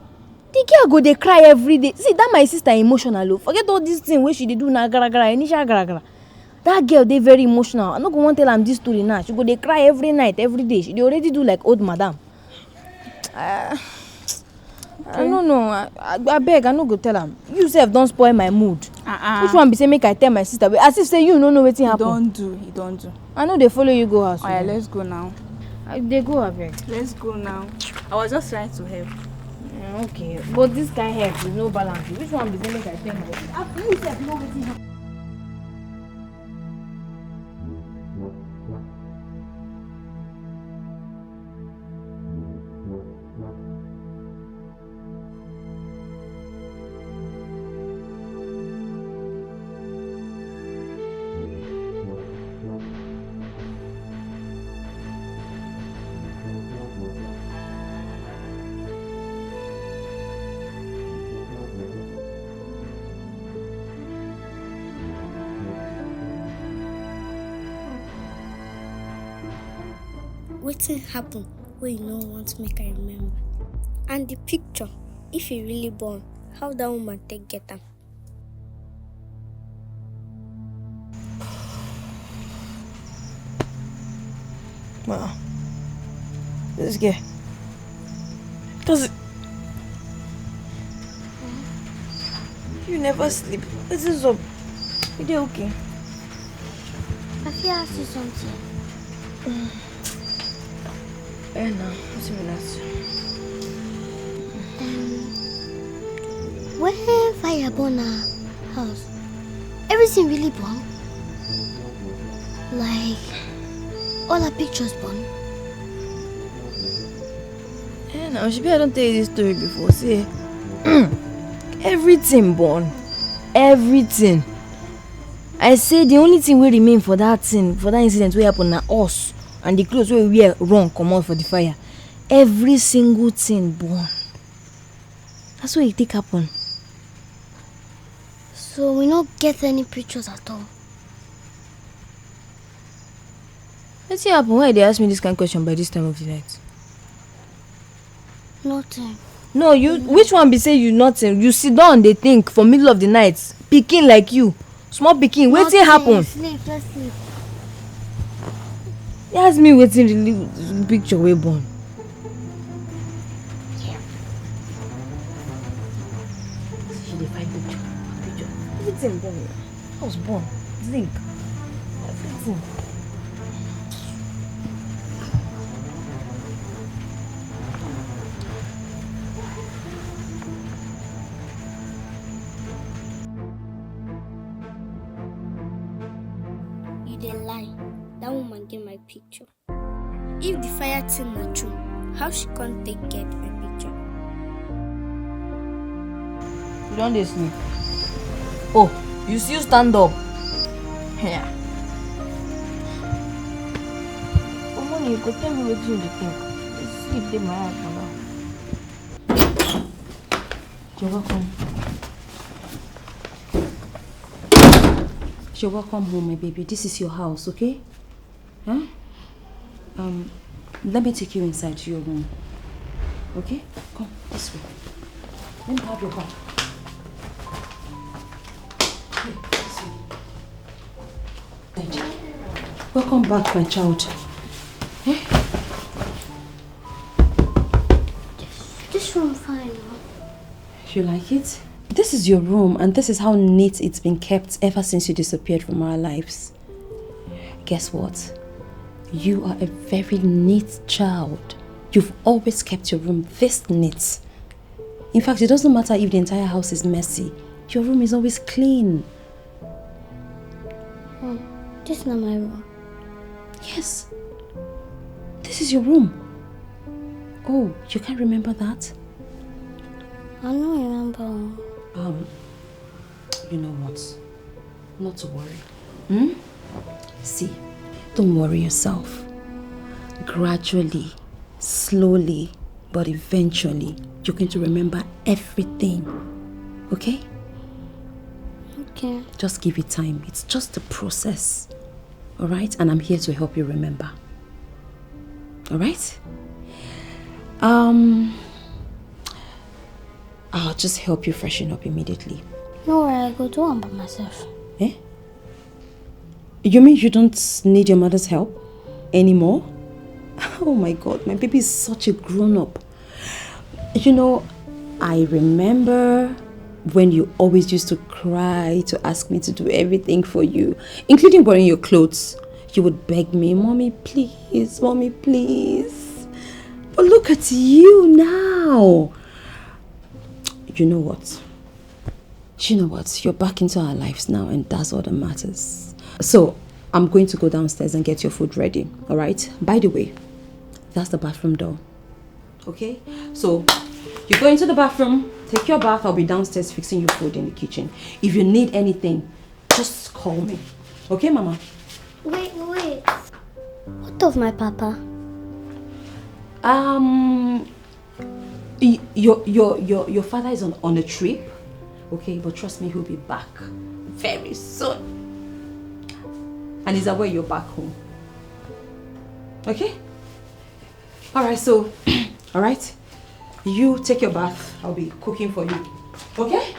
The girl go dey cry every day. See, that my sister emotional. Forget all this thing wey she dey do na gara, initial gara. That girl dey very emotional. I no go want tell am this story now. She go dey cry every night, every day. She dey already do like old madam. I don't know. I beg, I no go tell am. You sef don spoil my mood. Which one be say make I tell my sister? As if say you no know wetin happen. You don't do. I know they follow you go house. Alright, let's go now. They go abeg. Let's go now. I was just trying to help. Okay, but this kind help is no balance. Which one be say make I tell my sister? You sef know wetin happen. Wetin happen wey you no want make I remember? And the picture, if you really born, how that woman take get am? Wow. This girl. Cause you never sleep. This is up. You dey okay? I feel ask you something. No, what's the last? When fire burn our house, everything really burn? Like, all our pictures burn? Now, I don't tell you this story before. See, everything burn. Everything. I say the only thing will remain for that thing, for that incident will happen na us. And the clothes we wear wrong come out for the fire. Every single thing burn. That's what it take happen. So we not get any pictures at all? Let's see happen. Why they ask me this kind of question by this time of the night? Nothing. No, you. Which one be say you nothing? You sit down, they think for middle of the night. Picking like you, small picking. Wetin happen? Sleep, just sleep. You ask me wetin really picture wey burn. She dey find picture. Everything burn. House burn. Zinc. Everything. they lie. That woman get my picture. If the fire thing not true, how she can't get my picture? You don't dey sleep. Oh, you still stand up. Yeah. Oh, money, you go tell me what you think. Sleep dey my eye for now. You're welcome. You're welcome home, my baby. This is your house, okay? Huh? Let me take you inside to your room. Okay? Come, this way. Let me have your bag. Here, this way. Thank you. Welcome back, my child. Eh? This room fine. You like it? This is your room, and this is how neat it's been kept ever since you disappeared from our lives. Guess what? You are a very neat child. You've always kept your room this neat. In fact, it doesn't matter if the entire house is messy. Your room is always clean. Oh, this is not my room. Yes. This is your room. Oh, you can't remember that? I don't remember. You know what? Not to worry. See, don't worry yourself. Gradually, slowly, but eventually, you're going to remember everything. Okay? Okay. Just give it time. It's just a process. Alright? And I'm here to help you remember. Alright? I'll just help you freshen up immediately. No worry, I go do one by myself. Eh? You mean you don't need your mother's help anymore? Oh my God, my baby is such a grown-up. You know, I remember when you always used to cry to ask me to do everything for you, including wearing your clothes. You would beg me, Mommy, please, Mommy, please. But look at you now. You know what? You're back into our lives now, and that's all that matters. So, I'm going to go downstairs and get your food ready, alright? By the way, that's the bathroom door. Okay? So, you go into the bathroom, take your bath, I'll be downstairs fixing your food in the kitchen. If you need anything, just call me. Okay, Mama? Wait. What of my papa? Your father is on a trip. Okay, but trust me, he'll be back very soon. And he's aware you're back home. Okay? Alright, so, alright? You take your bath. I'll be cooking for you. Okay?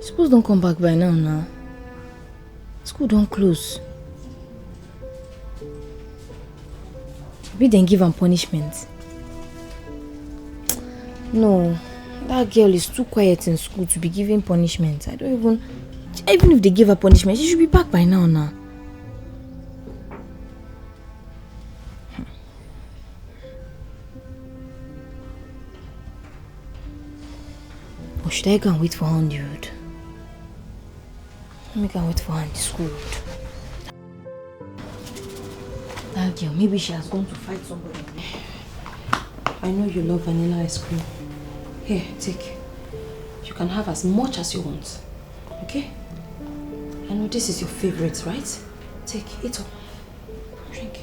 Schools don't come back by now. School don't close. We then give them punishment. No, that girl is too quiet in school to be giving punishment. Even if they give her punishment, she should be back by now. Or should I go and wait for her on the road? Let me go and wait for her in the school road. That girl, maybe she has gone to fight somebody. I know you love vanilla ice cream. Here, take. You can have as much as you want. Okay? I know this is your favorite, right? Take, eat up. Drink.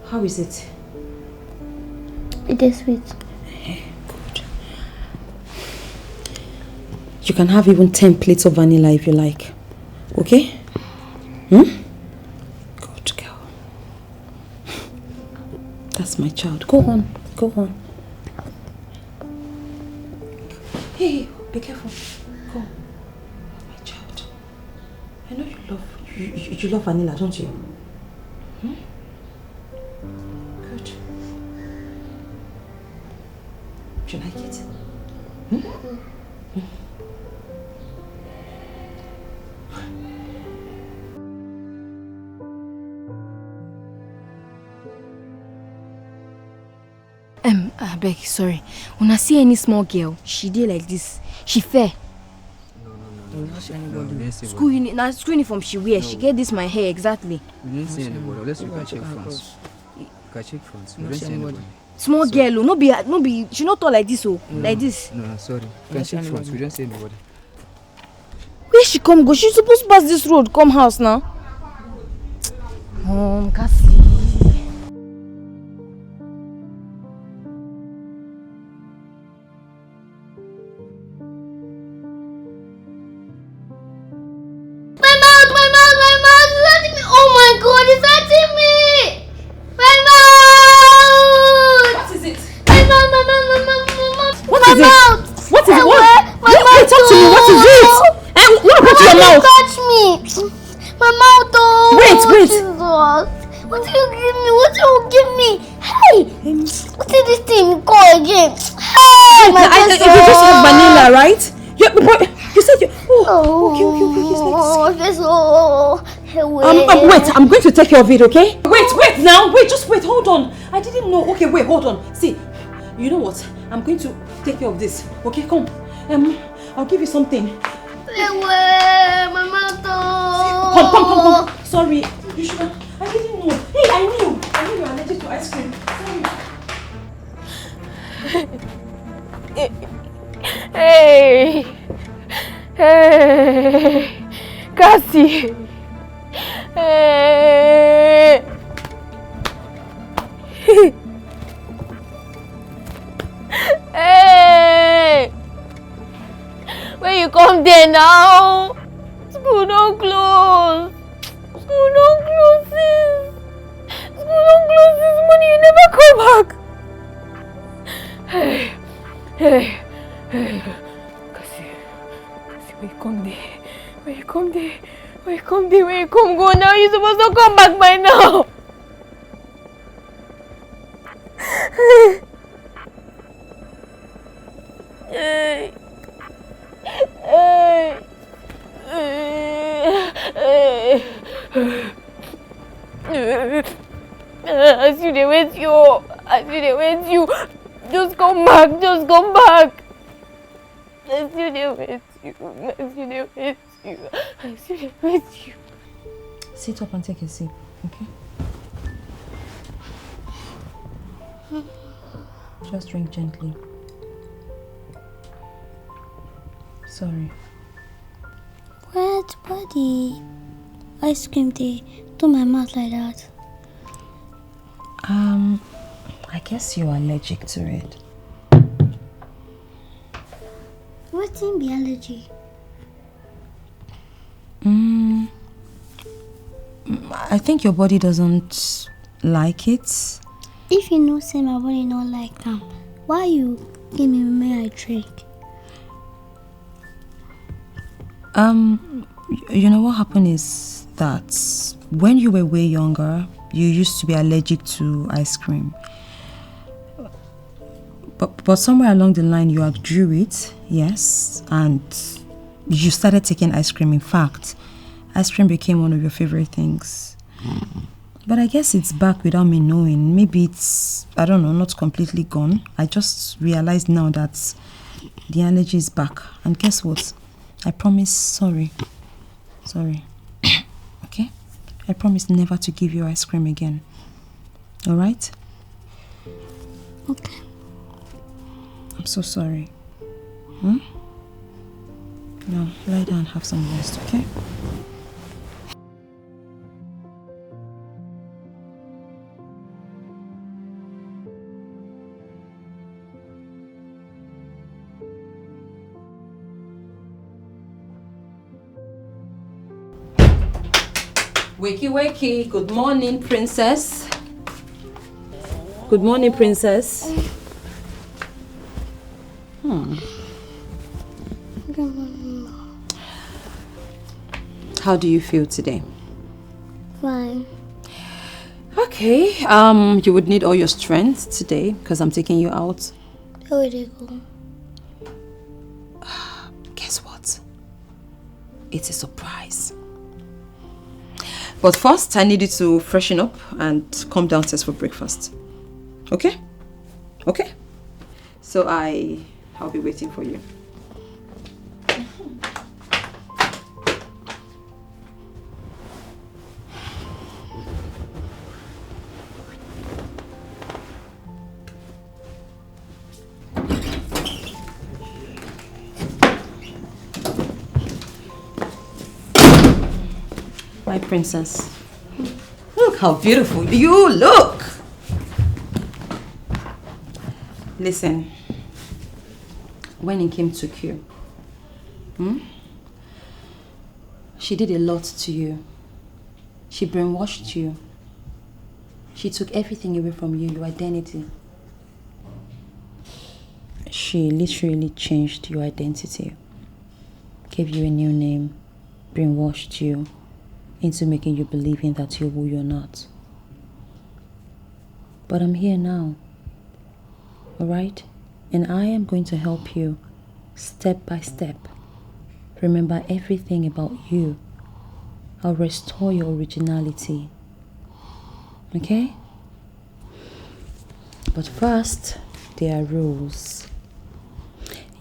How is it? It is sweet. Good. You can have even 10 plates of vanilla if you like. Okay? Good girl. That's my child. Go on. Go on. Hey, be careful. Go. My child. I know you love vanilla, don't you? Hmm? Good. Do you like it? Hmm? I beg, sorry. When I see any small girl, she did like this. She fair. No, not see anybody. School uniform she wear. She get this my hair exactly. We didn't see anybody. Let's look at check fronts. We can check fronts. We didn't see anybody. Small girl, no be. She not tall like this, oh, like this. No, sorry. We can check fronts. We didn't see anybody. Where she come go? She supposed to pass this road, come house now. Cassie. Touch me! My mouth, oh! Wait! Jesus. What do you give me? What do you give me? Hey! What is this thing called again? Hey! My You just have vanilla, right? Yeah, but you said you... Okay. Wait, I'm going to take care of it, okay? Wait now. Just wait, hold on. I didn't know. Okay, wait, hold on. See, you know what? I'm going to take care of this. Okay, come. I'll give you something. My mouth, oh! Come. Sorry. You should have... I didn't know. Hey, I knew you were allergic to ice cream. Sorry. Hey, Cassie. Hey. Hey. When you come there now, school don't close. School don't close, sis. School don't close this morning. You never come back. Hey. Cassie, where you come there? Where you come go now? You're supposed to come back by now. Hey. I see they wait you. Just come back. I see they wait you. Sit up and take a seat, okay? Just drink gently. Sorry. What, buddy? Ice cream day. Do my mouth like that. I guess you're allergic to it. What's in the allergy? I think your body doesn't like it. If you know say my body not like them, why you give me may I drink? You know what happened is that when you were way younger, you used to be allergic to ice cream. But somewhere along the line you outgrew it, yes, and you started taking ice cream. In fact, ice cream became one of your favorite things. But I guess it's back without me knowing. Maybe it's, I don't know, not completely gone. I just realized now that the allergy is back. And guess what? I promise, sorry. Okay? I promise never to give you ice cream again. Alright? Okay. I'm so sorry. Now, lie down and have some rest, okay? Wakey, wakey. Good morning, princess. Good morning, princess. How do you feel today? Fine. Okay, you would need all your strength today because I'm taking you out. Where would you go? Guess what? It's a surprise. But first, I need you to freshen up and come downstairs for breakfast. Okay? Okay? So I'll be waiting for you. My princess. Look how beautiful you look. Listen. When Nkem took you, she did a lot to you. She brainwashed you. She took everything away from you, your identity. She literally changed your identity. Gave you a new name. Brainwashed you into making you believing that you're who you're not. But I'm here now. Alright? And I am going to help you step by step. Remember everything about you. I'll restore your originality. Okay? But first, there are rules.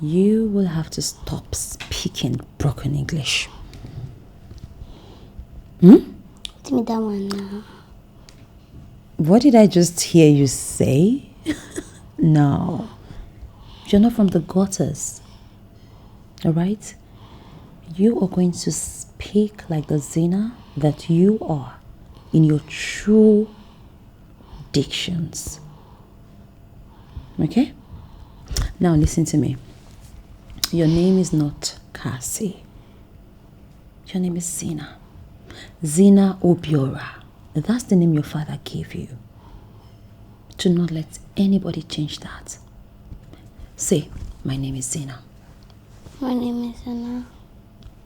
You will have to stop speaking broken English. Give me that one now. What did I just hear you say? No. You're not from the gutters. Alright? You are going to speak like the Zina that you are in your true dictions. Okay? Now listen to me. Your name is not Cassie. Your name is Zina. Zina Obiora. That's the name your father gave you. Do not let anybody change that. Say, my name is Zina. My name is Anna.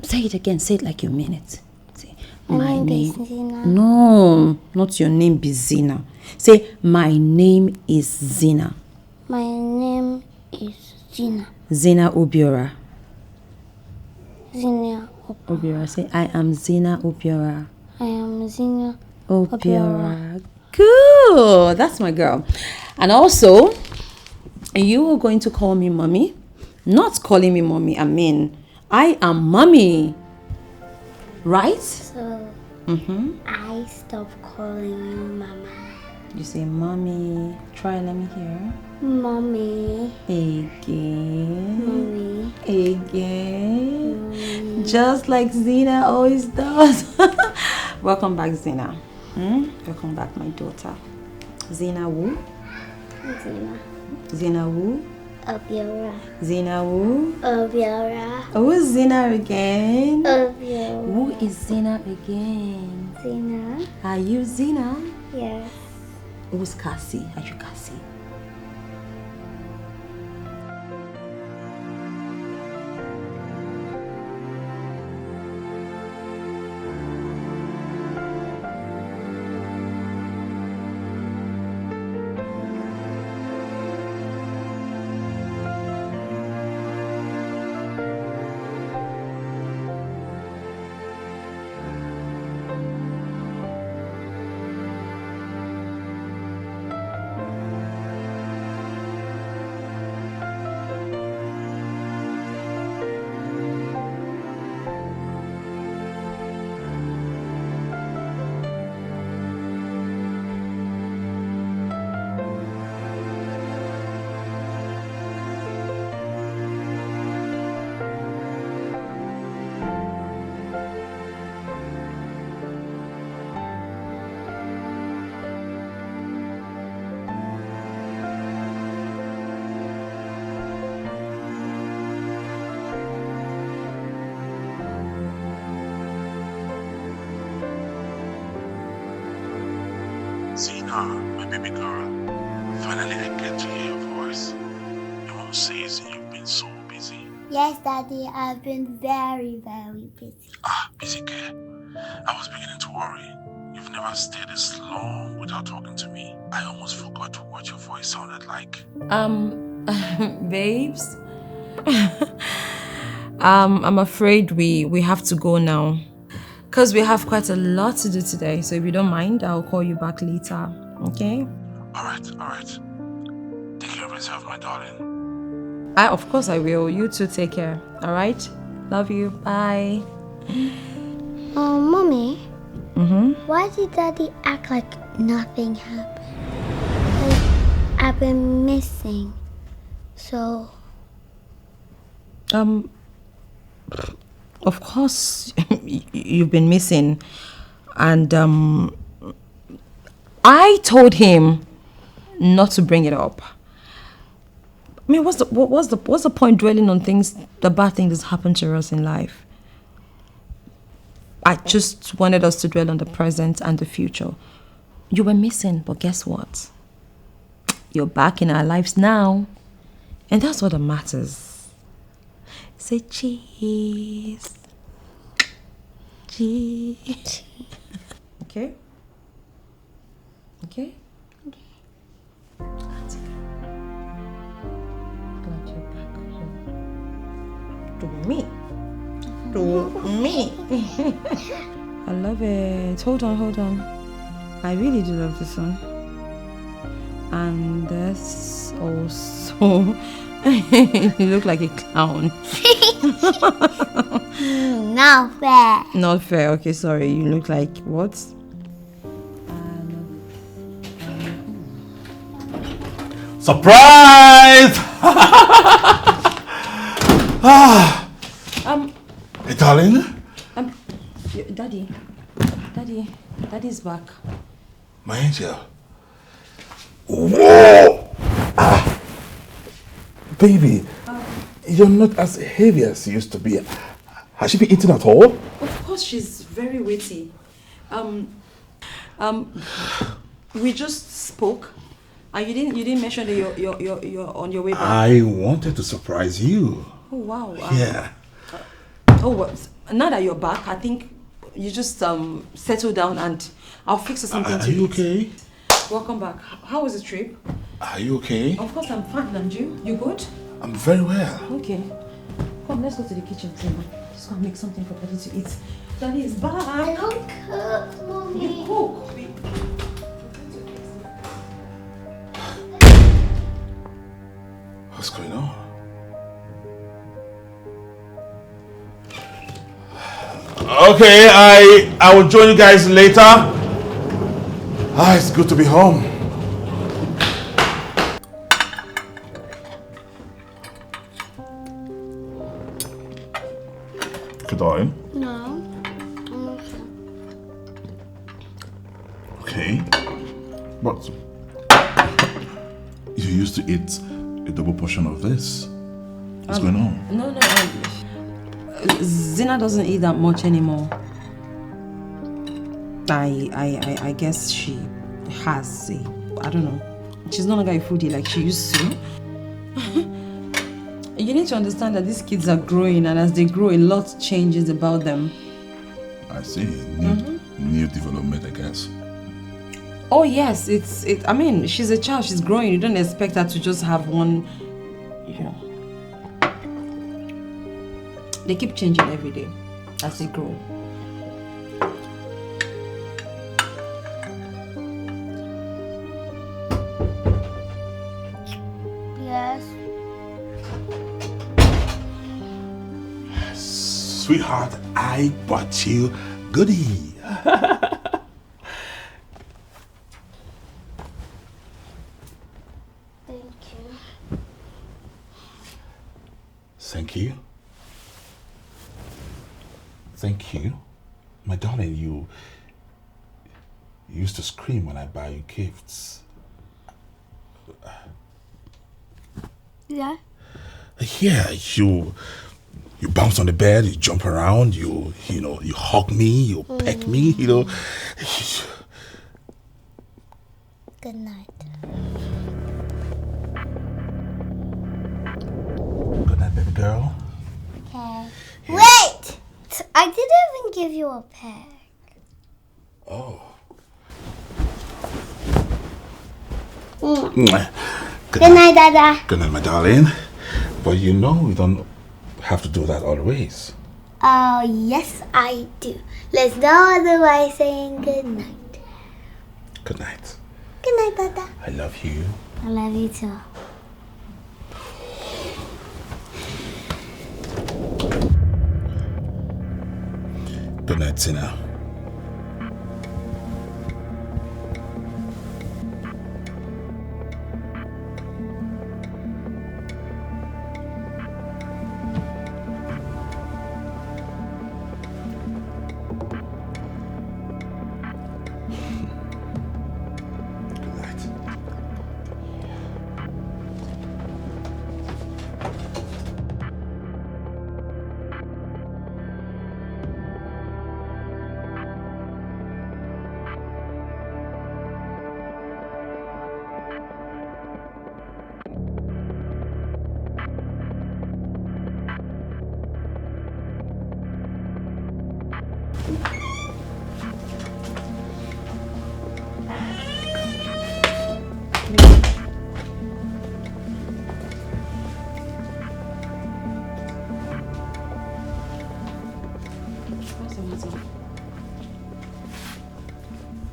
Say it again. Say it like you mean it. Say, My name is Zina. No, not your name be Zina. Say, my name is Zina. My name is Zina. Zina Obiora. Zina Obiora. Say, I am Zina Obiora. I am Zina Obiora. Good. That's my girl. And also, you are going to call me mommy. Not calling me mommy. I mean, I am mommy. Right? So, I stop calling you mama. You say mommy. Try, let me hear. Mommy. Again. Mommy. Again. Mommy. Just like Zina always does. Welcome back, Zina. Welcome back, my daughter. Zina who? Zina. Zina who? Obiora. Zina who? Obiora. Who is Zina again? Obiora. Who is Zina again? Zina. Are you Zina? Yes. Who's Cassie? Are you Cassie? Zina, my baby girl. finally I get to hear your voice. Your mom says you've been so busy. Yes, Daddy, I've been very, very busy. Busy kid. I was beginning to worry. You've never stayed this long without talking to me. I almost forgot what your voice sounded like. Babes. I'm afraid we have to go now. Because we have quite a lot to do today. So if you don't mind, I'll call you back later. Okay? Alright. Take care of yourself, my darling. Of course I will. You too take care. Alright? Love you. Bye. Mommy? Why did Daddy act like nothing happened? Like, I've been missing. So... Of course, you've been missing. And, I told him not to bring it up. I mean, what's the point dwelling on the bad things that's happened to us in life? I just wanted us to dwell on the present and the future. You were missing, but guess what? You're back in our lives now. And that's what matters. Say cheese. Cheese. Okay? Okay? That's it. Glad you're back home. To me. I love it. Hold on. I really do love this one. And this also. You look like a clown. Not fair. Not fair. Okay, sorry. You look like what? Surprise! Hey, darling. Daddy's back. My angel. Whoa! Baby, you're not as heavy as you used to be. Has she been eating at all? Of course, she's very witty. We just spoke, and you didn't mention that you're on your way back. I wanted to surprise you. Oh wow. Yeah. Now that you're back, I think you just settle down and I'll fix something to eat. Are you okay? Welcome back. How was the trip? Are you okay? Of course I'm fine, and you? You good? I'm very well. Okay. Come, let's go to the kitchen table. Just gonna make something for Daddy to eat. Daddy is back. I don't cook, Mommy. You cook. What's going on? Okay, I will join you guys later. It's good to be home. Good darling. No. Okay. But you used to eat a double portion of this. What's going on? No. Zina doesn't eat that much anymore. I guess she has I don't know. She's no longer a foodie like she used to. You need to understand that these kids are growing, and as they grow, a lot changes about them. I see. New development, I guess. Oh yes, I mean, she's a child, she's growing. You don't expect her to just have one, you know. They keep changing every day as they grow. Yes. Sweetheart, I bought you goodie. Thank you. Thank you. My darling, you used to scream when I buy you gifts. Yeah? Yeah, you bounce on the bed, you jump around, you hug me, you peck me, Good night. girl. Okay. Wait! I didn't even give you a peg. Oh. Good night, Dada. Good night, my darling. But you know you don't have to do that always. Oh, yes, I do. Let's go otherwise saying good night. Good night. Good night, Dada. I love you. I love you too. Good night, Zina.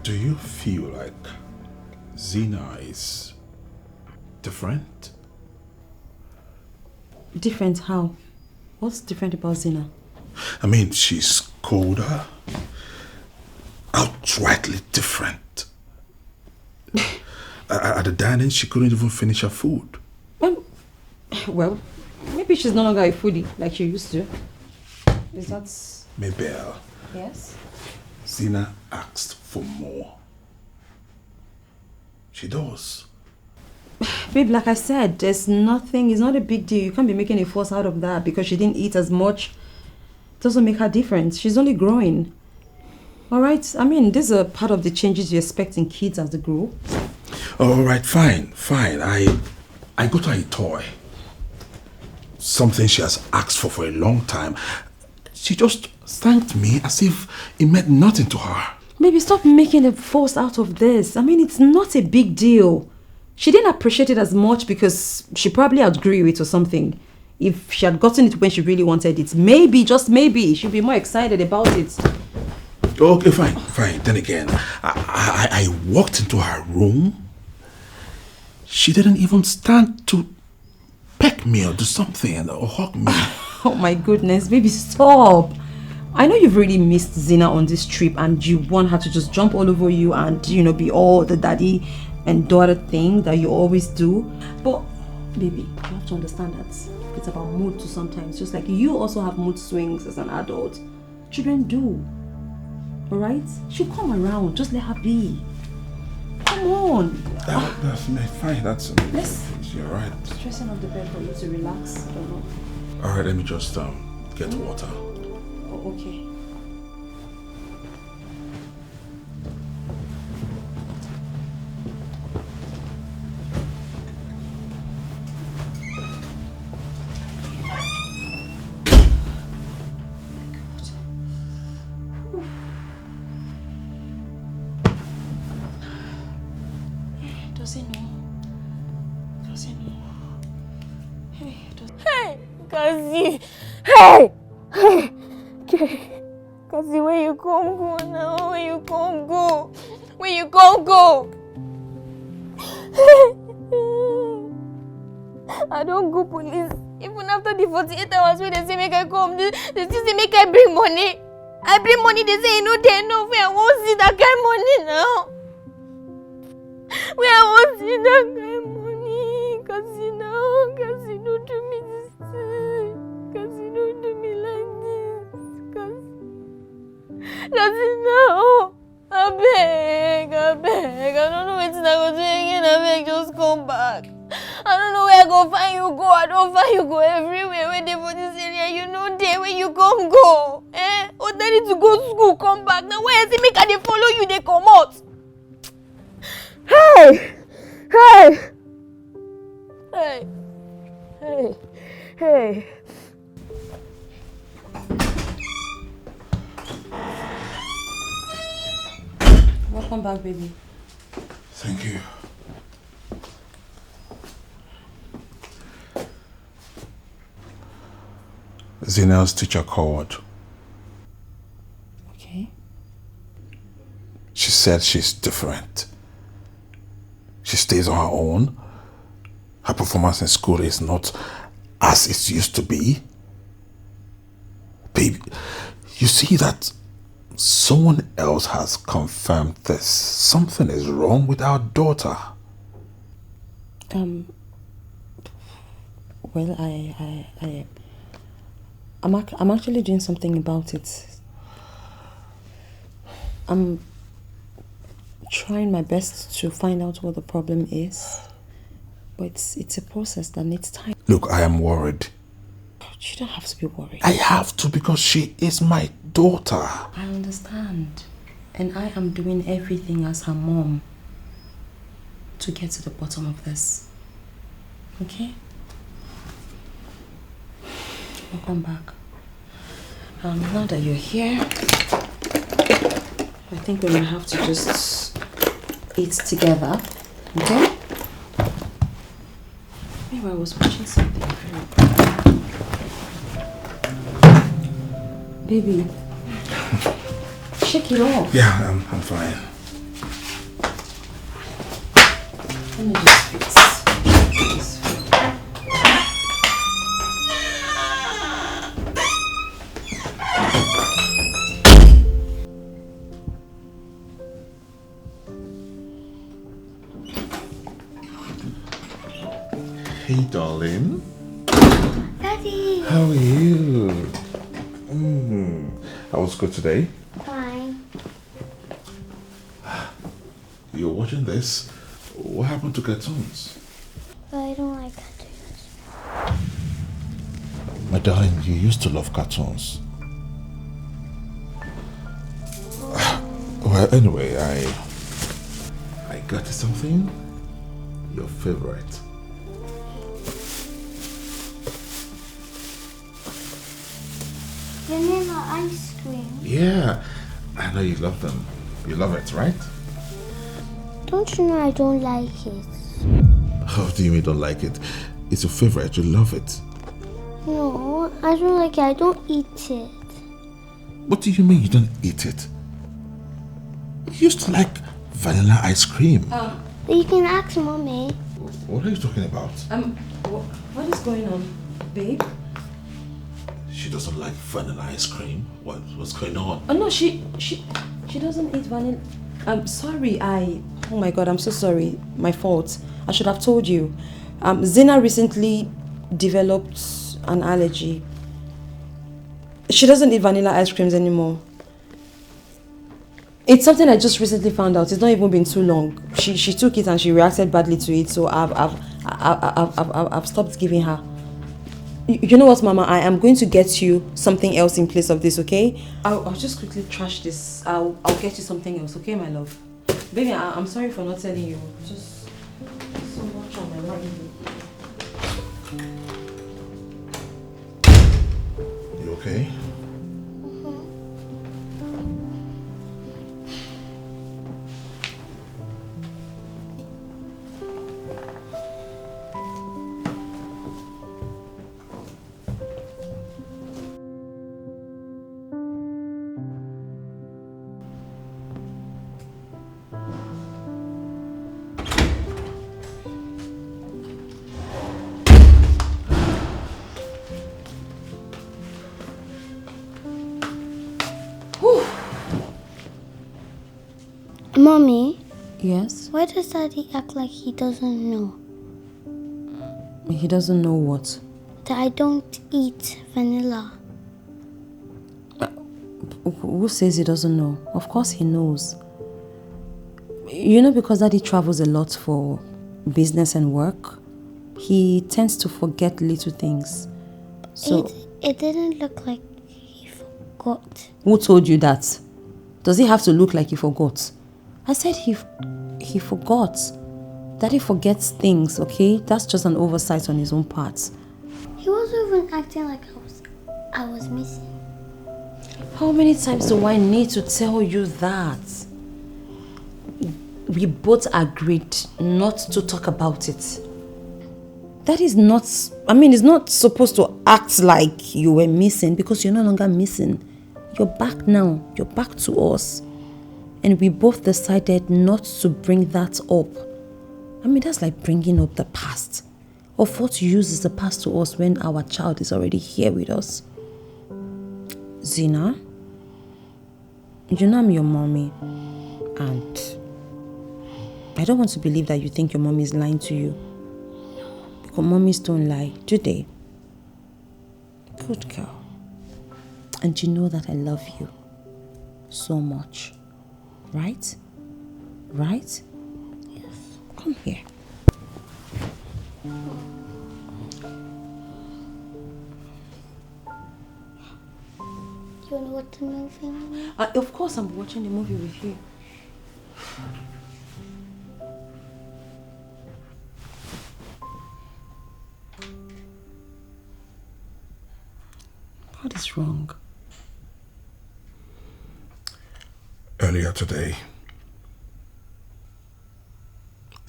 Do you feel like Zina is different? Different how? What's different about Zina? I mean, she's colder, outrightly different. At the dining, she couldn't even finish her food. Well, maybe she's no longer a foodie like she used to. Is that... Mabel. Yes? Zina asked for more. She does. Babe, like I said, there's nothing, it's not a big deal. You can't be making a fuss out of that because she didn't eat as much. It doesn't make her difference. She's only growing. Alright? I mean, these are part of the changes you expect in kids as they grow. Alright, fine. I got her a toy. Something she has asked for a long time. She just thanked me as if it meant nothing to her. Maybe stop making a fuss out of this. I mean, it's not a big deal. She didn't appreciate it as much because she probably outgrew it or something. If she had gotten it when she really wanted it, maybe, just maybe, she'd be more excited about it. Okay, fine. Then again, I walked into her room. She didn't even stand to peck me or do something or hug me. Oh my goodness, baby, stop. I know you've really missed Zina on this trip and you want her to just jump all over you and, be all the daddy and daughter thing that you always do. But, baby, you have to understand that it's about mood too sometimes. Just like you also have mood swings as an adult. Children do. Alright? She'll come around. Just let her be. Come on. That's fine. You're right. Stressing on the bed for you to relax. I don't know. Alright, let me just get water. Oh, okay. Does he know? Hey, Kazi. Hey! Kazi, where you come go now? Where you come go? I don't go police. Even after the 48 hours where they say make I come, they still say make I bring money. I bring money, they say no, they know where I won't see that kind of money now. Where I won't see that kind of money. Kazi, don't do me this thing. Kazi, don't do me like this. Kazi, no. I beg. I don't know what I'm going to do again. I beg, just come back. I don't know where I go find you go. I don't find you go everywhere. When they for this area, you know there where you come go. Oh, they need to go to school, come back. Now where is it make they follow you, they come out? Hey! Welcome back, baby. Thank you. Zina's teacher called. Okay. She said she's different. She stays on her own. Her performance in school is not as it used to be. Baby, you see that someone else has confirmed this. Something is wrong with our daughter. Well, I'm actually doing something about it. I'm trying my best to find out what the problem is, but it's a process that needs time. Look, I am worried. You don't have to be worried. I have to because she is my daughter. I understand. And I am doing everything as her mom to get to the bottom of this. Okay? Welcome back. Now that you're here, I think we might have to just eat together. Okay? Maybe I was watching something very important. Baby, shake it off. Yeah, I'm fine. Let me just fix this. Hey, darling. Daddy. How are you? How was school today? Fine. You're watching this? What happened to cartoons? But I don't like cartoons. My darling, you used to love cartoons. Well, anyway, I got you something. Your favorite. Vanilla ice cream. Yeah, I know you love them. You love it, right? Don't you know I don't like it? How do you mean don't like it? It's your favorite, you love it. No, I don't like it. I don't eat it. What do you mean you don't eat it? You used to like vanilla ice cream. You can ask Mommy. What are you talking about? What is going on, babe? She doesn't like vanilla ice cream. What's going on? Oh no, she doesn't eat vanilla. I'm sorry, oh my god, I'm so sorry. My fault. I should have told you. Zina recently developed an allergy. She doesn't eat vanilla ice creams anymore. It's something I just recently found out. It's not even been too long. She took it and she reacted badly to it, so I've stopped giving her. You know what, Mama? I am going to get you something else in place of this, okay? I'll just quickly trash this. I'll get you something else, okay, my love? Baby, I'm sorry for not telling you. Just so much on my mind. You okay? Mommy, Yes? why does Daddy act like he doesn't know He doesn't know what? that I don't eat vanilla? Who says he doesn't know? Of course he knows. You know, because Daddy travels a lot for business and work, he tends to forget little things. So, It didn't look like he forgot. who told you that? Does it have to look like he forgot? I said he forgot. Daddy forgets things, okay? That's just an oversight on his own part. He wasn't even acting like I was missing. How many times do I need to tell you that? we both agreed not to talk about it. That is not, it's not supposed to act like you were missing because you're no longer missing. You're back now. You're back to us. And we both decided not to bring that up. That's like bringing up the past. Of what use is the past to us when our child is already here with us? Zina, you know I'm your mommy. And I don't want to believe that you think your mommy is lying to you. Because mommies don't lie, do they? Good girl. And you know that I love you so much. Right? Right? Yes. Come here. You want to watch the movie? Of course I'm watching the movie with you. What is wrong? Earlier today,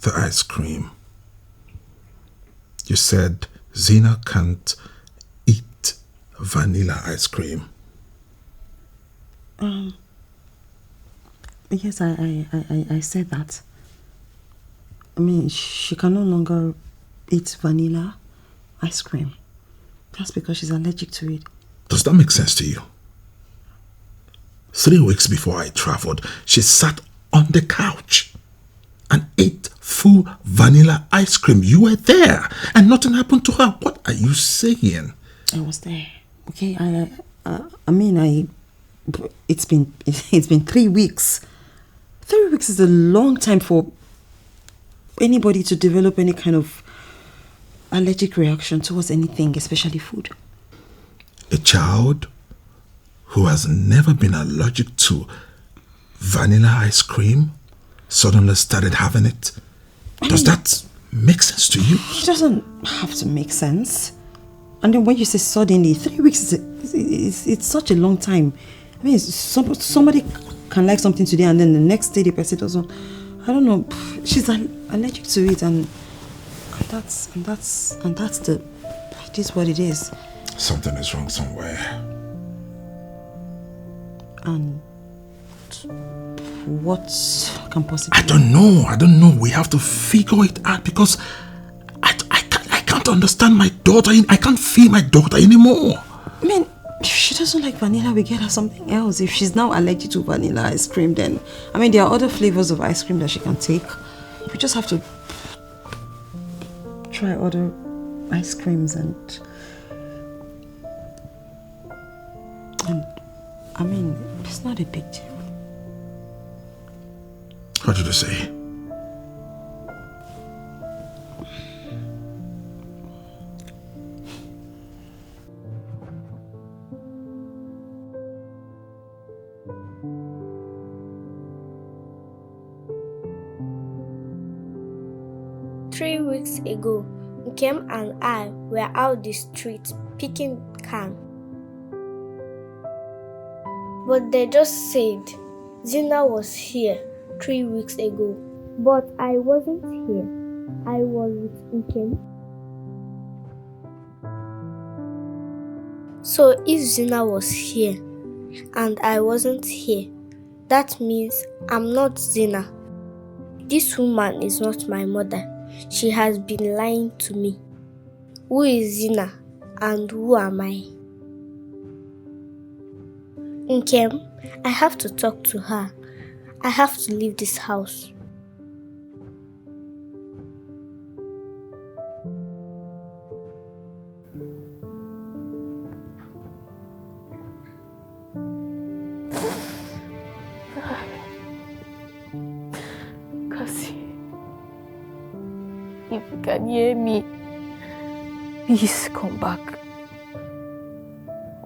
the ice cream. You said Zina can't eat vanilla ice cream. Yes, I said that. She can no longer eat vanilla ice cream. That's because she's allergic to it. Does that make sense to you? 3 weeks before I traveled, she sat on the couch and ate full vanilla ice cream. You were there and nothing happened to her. What are you saying? I was there. Okay, it's been 3 weeks. 3 weeks is a long time for anybody to develop any kind of allergic reaction towards anything, especially food. A child who has never been allergic to vanilla ice cream suddenly started having it. Does that make sense to you? It doesn't have to make sense. And then when you say suddenly, 3 weeks it's such a long time. Somebody can like something today and then the next day the person doesn't. I don't know. She's allergic to it, and that's the. It is what it is. Something is wrong somewhere. And what can possibly... I don't know. We have to figure it out because I can't understand my daughter. I can't feel my daughter anymore. If she doesn't like vanilla, we get her something else. If she's now allergic to vanilla ice cream, then... there are other flavors of ice cream that she can take. We just have to try other ice creams and it's not a big deal. What did you say? Three weeks ago, Nkem and I were out the street picking can. But they just said Zina was here 3 weeks ago. But I wasn't here. I was with Nkem. So if Zina was here and I wasn't here, that means I'm not Zina. This woman is not my mother. She has been lying to me. Who is Zina and who am I? Nkem, I have to talk to her. I have to leave this house. Cassie, if you can hear me, please come back.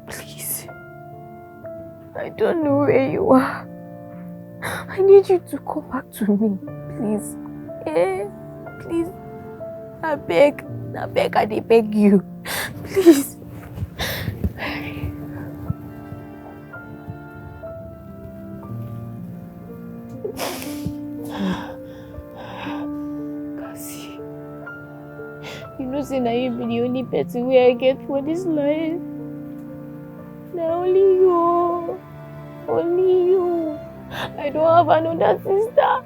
Please. I don't know where you are. I need you to come back to me, please. Please. I beg, I dey beg you. Please. know say that you be the only person where I get for this life. Now only you. Only you. I don't have another sister.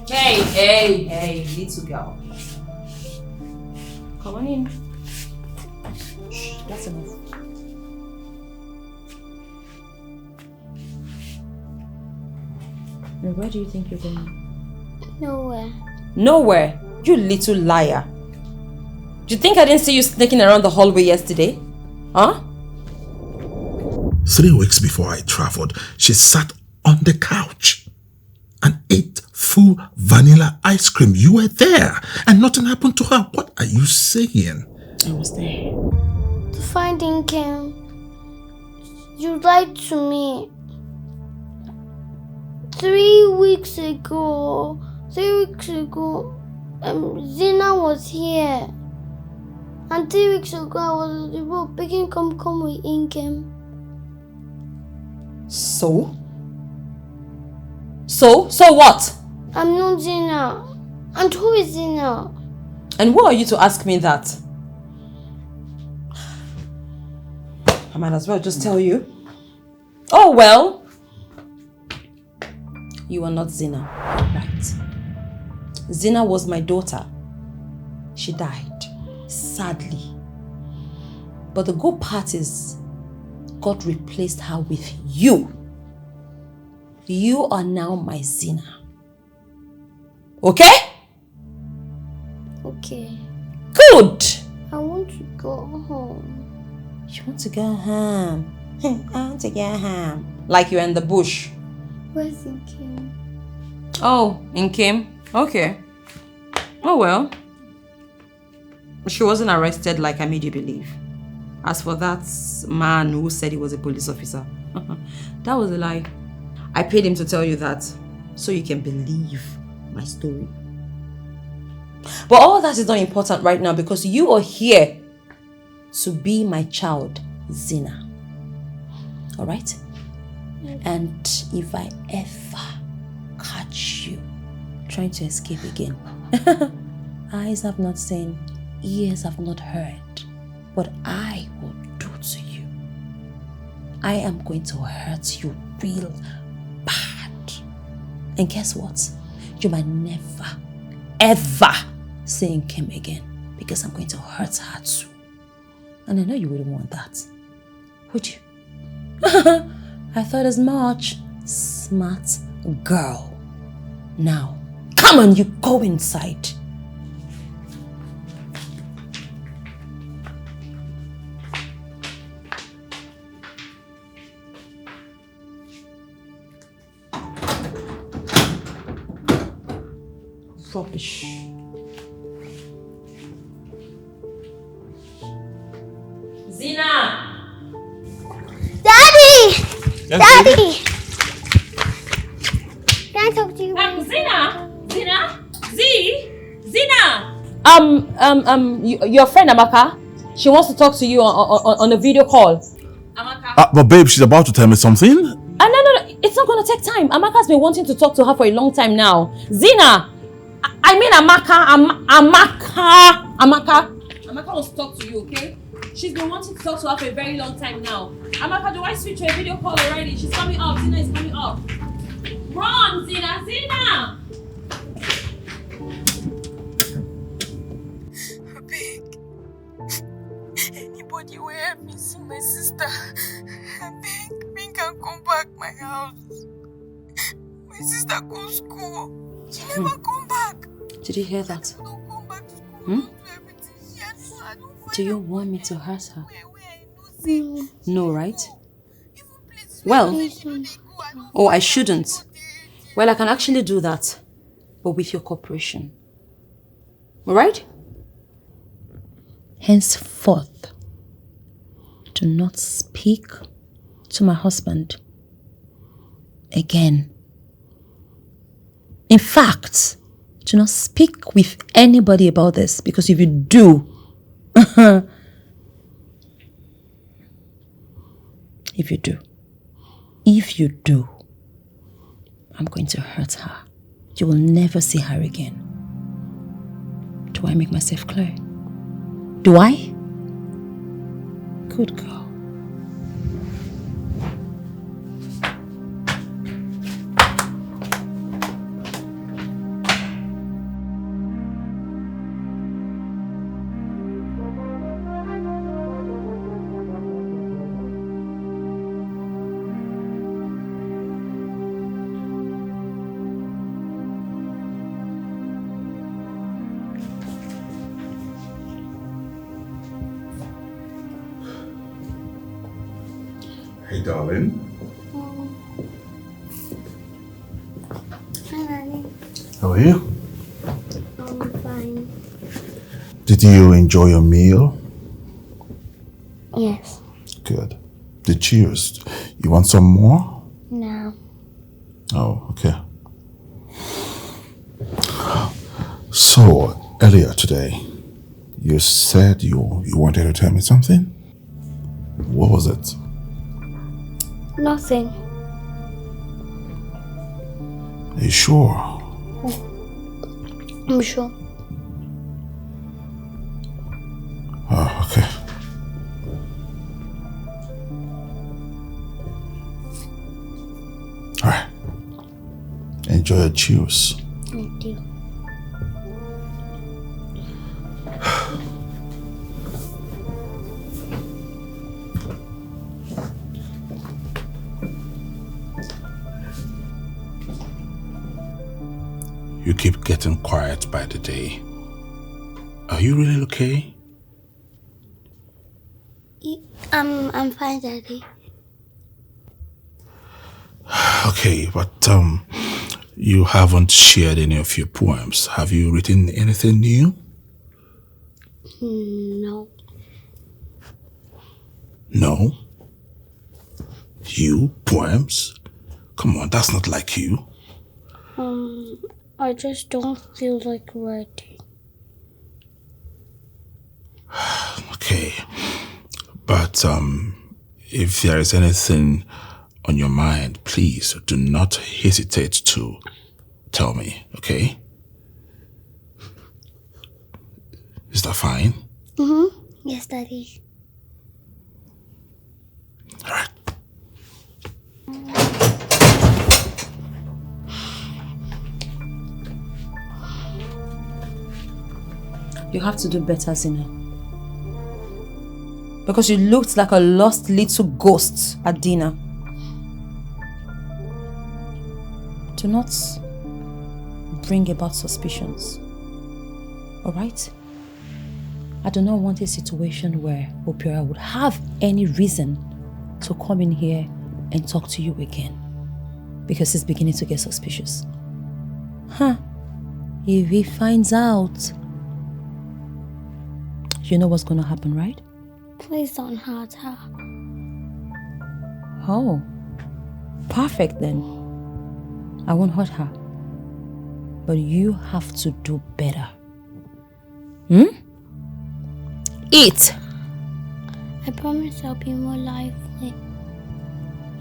Hey, little girl. Come on in. Shh, that's enough. And where do you think you're going? Nowhere. Nowhere? You little liar. Do you think I didn't see you sneaking around the hallway yesterday? Huh? 3 weeks before I traveled, she sat on the couch and ate full vanilla ice cream. You were there and nothing happened to her. What are you saying? I was there. The finding came. You lied to me. 3 weeks ago, Zina was here. And 3 weeks ago, I was on the road begging come with Inkem. So what? I'm not Zina. And who is Zina? And who are you to ask me that? I might as well just tell you. Oh well. You are not Zina, right? Zina was my daughter. She died, sadly. But the good part is, God replaced her with you. You are now my Zina. Okay? Okay. Good! I want to go home. You want to go home? I want to go home. Like you're in the bush. Where's Inkem? Oh, Inkem? Okay. Oh well. She wasn't arrested like I made you believe. As for that man who said he was a police officer, that was a lie. I paid him to tell you that so you can believe my story. But all that is not important right now because you are here to be my child, Zina. Alright? And if I ever catch you trying to escape again, eyes have not seen, ears have not heard, what I will do to you. I am going to hurt you real bad. And guess what? You might never, ever see him again because I'm going to hurt her too. And I know you wouldn't want that. Would you? I thought as much. Smart girl. Now, come on, you go inside. Rubbish. Zina! Daddy! Yes, Daddy! baby? Can I talk to you? Zina! Your friend Amaka, she wants to talk to you on a video call. Amaka? But babe, she's about to tell me something. No, it's not gonna take time. Amaka's been wanting to talk to her for a long time now. Zina! I mean Amaka wants to talk to you, okay? She's been wanting to talk to her for a very long time now. Amaka, do I switch to a video call already? She's coming up. Zina is coming up. Run, Zina! Zina! I beg. Anybody will help me see my sister. I beg, me can come back my house. My sister goes to school. She never come back. Did you hear that? She don't come back to school. Hmm? Do everything. Yes, I don't find Do you her want me to hurt her? where I know say. No, right? Even places Well, where they go, I don't oh, I find her. shouldn't. Well, I can actually do that, but with your cooperation. Alright? Henceforth, do not speak to my husband again. In fact, do not speak with anybody about this, because if you do, if you do, I'm going to hurt her. You will never see her again. Do I make myself clear? Do I? Good girl. Hey, darling. Hi, Nanny. How are you? I'm fine. Did you enjoy your meal? Yes. Good. The cheers. You want some more? No. Oh, okay. So, earlier today, you said you wanted to tell me something? What was it? Nothing. Are you sure? I'm sure. Oh, okay. All right. Enjoy your cheers. Thank you. You keep getting quiet by the day. Are you really okay? I'm fine, Daddy. Okay, but you haven't shared any of your poems. Have you written anything new? No. No? You? Poems? Come on, that's not like you. I just don't feel like writing. Okay. But if there is anything on your mind, please do not hesitate to tell me, okay? Is that fine? Mm-hmm. Yes, Daddy. All right. You have to do better, Zina. Because you looked like a lost little ghost at dinner. Do not bring about suspicions. Alright? I do not want a situation where Opiora would have any reason to come in here and talk to you again. Because he's beginning to get suspicious. Huh? If he finds out, you know what's going to happen, right? Please don't hurt her. Oh, perfect then. I won't hurt her. But you have to do better. Eat! I promise I'll be more lively.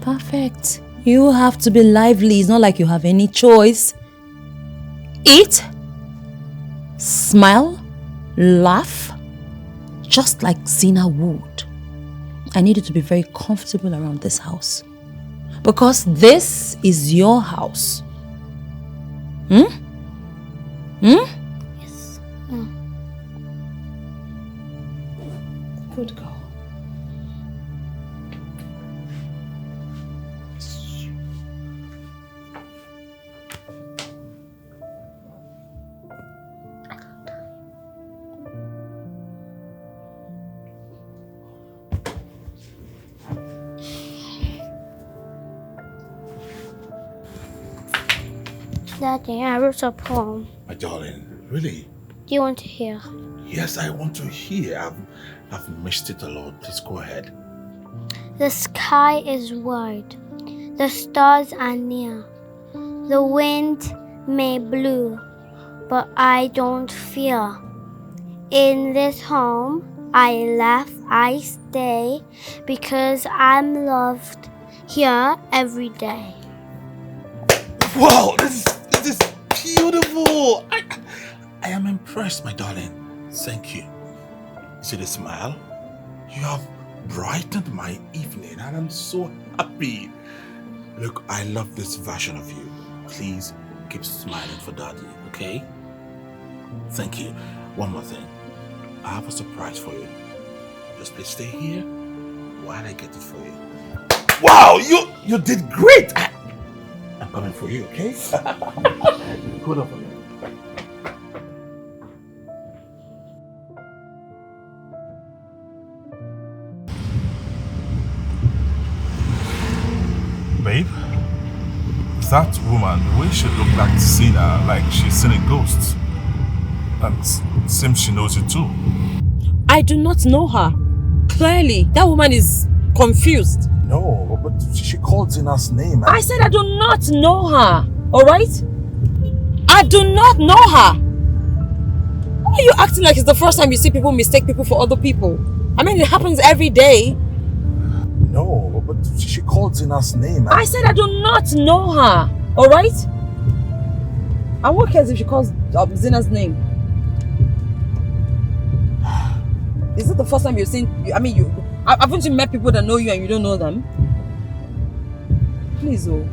Perfect. You have to be lively. It's not like you have any choice. Eat. Smile. Laugh. Just like Zina would. I need you to be very comfortable around this house. Because this is your house. Yes. Good girl. Daddy, I wrote a poem. My darling, really? Do you want to hear? Yes, I want to hear. I've missed it a lot. Please go ahead. The sky is wide. The stars are near. The wind may blow, but I don't fear. In this home, I laugh, I stay, because I'm loved here every day. Wow, this is beautiful. I am impressed, my darling. Thank you. See the smile? You have brightened my evening and I'm so happy. Look, I love this version of you. Please keep smiling for Daddy, okay? Thank you. One more thing. I have a surprise for you. Just please stay here while I get it for you. Wow, you did great. I'm coming for you, okay? Hold on for me. Babe, that woman, the way she looked like Zina, like she's seen a ghost. And seems she knows it too. I do not know her. Clearly, that woman is confused. No, but she called Zina's name. I said I do not know her. Alright? I do not know her. Why are you acting like it's the first time you see people mistake people for other people? I mean, it happens every day. No, but she called Zina's name. I said I do not know her. Alright? And what cares if she calls Zina's name? Is it the first time you've seen... haven't you met people that know you and you don't know them? Please, oh.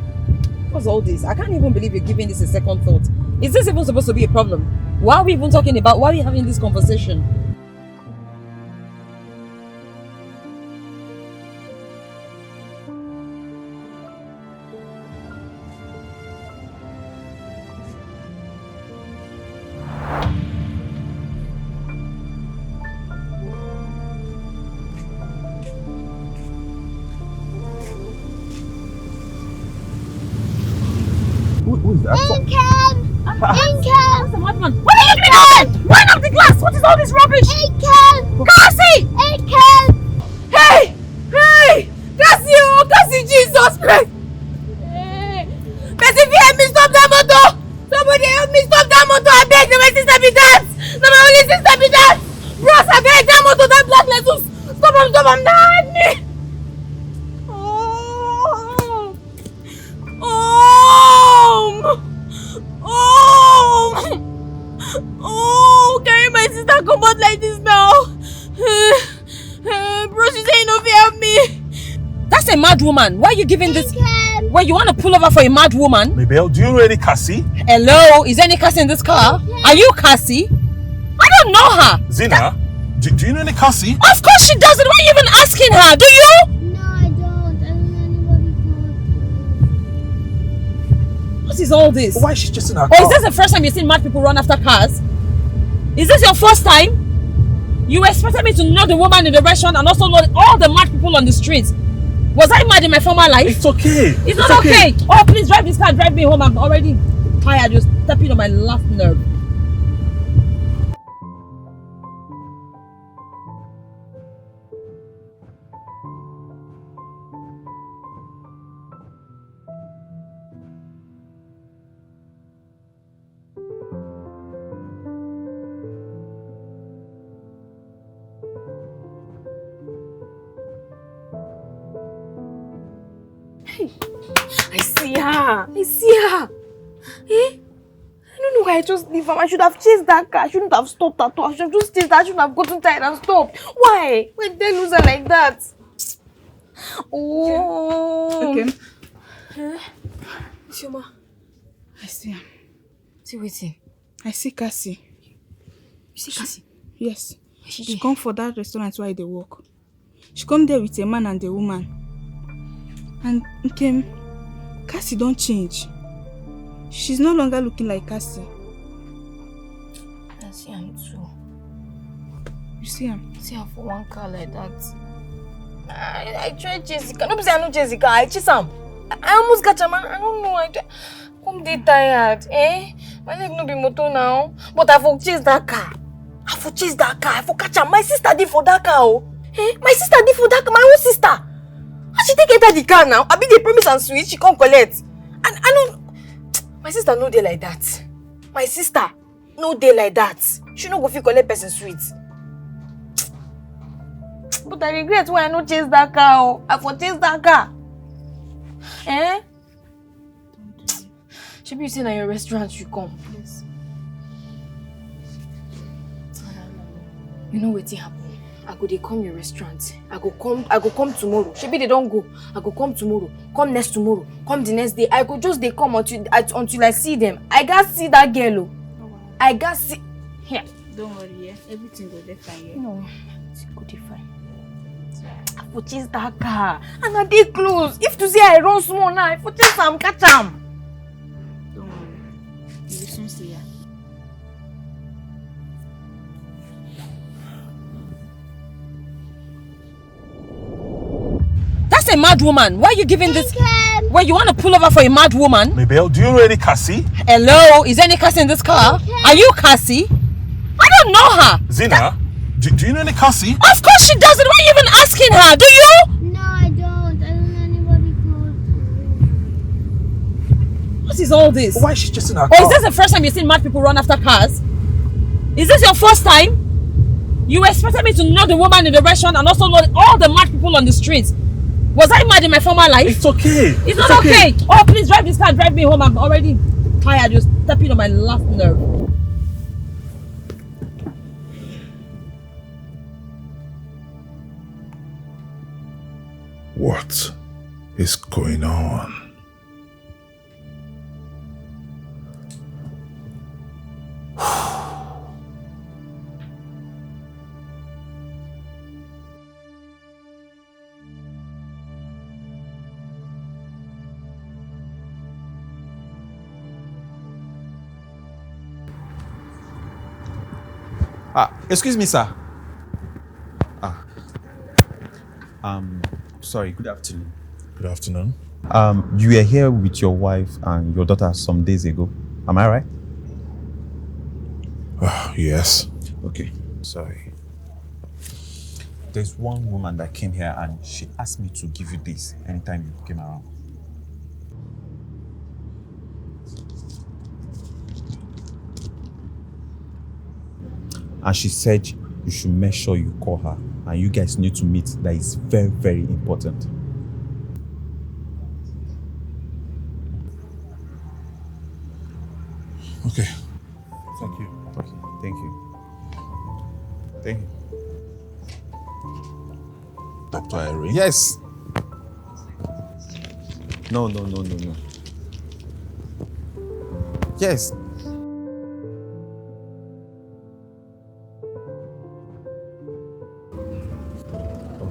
What's all this? I can't even believe you're giving this a second thought. Is this even supposed to be a problem? Why are we even talking about... Why are we having this conversation? Who is that? Income! What are you doing? Wind up the glass! What is all this rubbish? Income! Cassie! Income! Hey! Hey! Cassie! Oh, Cassie, Jesus Christ! Cassie, if you help me stop that motor! Somebody help me stop that motor! I beg you, my sister be that! No, my only sister be that! Bros, I beg that motor, that black lettuce! Stop him, help me! Oh, carry my sister come out like this now. Bro, she saying no help me. That's a mad woman. Why are you giving this? Why you want to pull over for a mad woman? Mabel, do you know any Cassie? Hello, is there any Cassie in this car? Are you Cassie? I don't know her. Zina, do you know any Cassie? Of course she doesn't. Why are you even asking her? Do you? No, I don't. I don't know anybody. What is all this? Why is she just in her Or car? is this the first time you've seen mad people run after cars? Is this your first time? You expected me to know the woman in the restaurant and also know all the mad people on the streets. Was I mad in my former life? It's okay. It's not okay. Oh, please drive this car, drive me home. I'm already tired. You're stepping on my last nerve. I see her. Eh? I don't know why I just leave her. I should have chased that car. I shouldn't have stopped at all. I should have just chased her. I shouldn't have gotten tired and stopped. Why? Why did I lose her like that? Oh. Okay. Shoma. I see her. See waiting. I see Cassie. You see Cassie? Yes. She She come for that restaurant where they work. She come there with a man and a woman. And Cassie don't change. She's no longer looking like Cassie. I see him too. You see her? See her for one car like that. I tried Jessica. No, I know Jessica. I chase him. I almost got her, man. I don't know. I'm dead tired. Eh? My leg no be motor now. But I for chase that car. I for chase that car. I for catch her. My sister did for that car. Oh. Eh? My sister did for that car. My own sister. How she take enter the car now? I be the promise and sweet. She come collect. And I know. My sister no dey like that. My sister no dey like that. She no go fit collect person sweet. But I regret why I no chase that car. Oh. I for chase that car. Eh? Should be saying at your restaurant you come. Yes. You know what happen? I go dey come your restaurant. I go come tomorrow. Shebi they don't go. I go come tomorrow. Come next tomorrow. Come the next day. I go just they come until I see them. I got see that girl. Oh. I got see. Here. Don't worry, yeah. Everything go dey fine, yeah. No, it's go dey fine. I purchase that car and I dey close. If to say I run small now, I purchase am catch am. Don't worry. You will soon see her. That's a mad woman. Why are you giving this? Where you want to pull over for a mad woman? Mabel, do you know any Cassie? Hello? Is there any Cassie in this car? Are you Cassie? I don't know her. Zina, do you know any Cassie? Of course she doesn't. Why are you even asking her? Do you? No, I don't. I don't know anybody called. What is all this? Why is she just in her Or car? is this the first time you've seen mad people run after cars? Is this your first time? You expected me to know the woman in the restaurant and also know all the mad people on the streets. Was I mad in my former life? It's okay. It's not okay. Oh, please drive this car. Drive me home. I'm already tired. You're stepping on my last nerve. What is going on? Excuse me, sir. Sorry, good afternoon. Good afternoon. You were here with your wife and your daughter some days ago. Am I right? Yes. Okay, sorry. There's one woman that came here and she asked me to give you this anytime you came around. And she said you should make sure you call her and you guys need to meet. That is very, very important. Okay. Thank you. Okay, thank you. Thank you. Dr. Irene? Yes. No. Yes.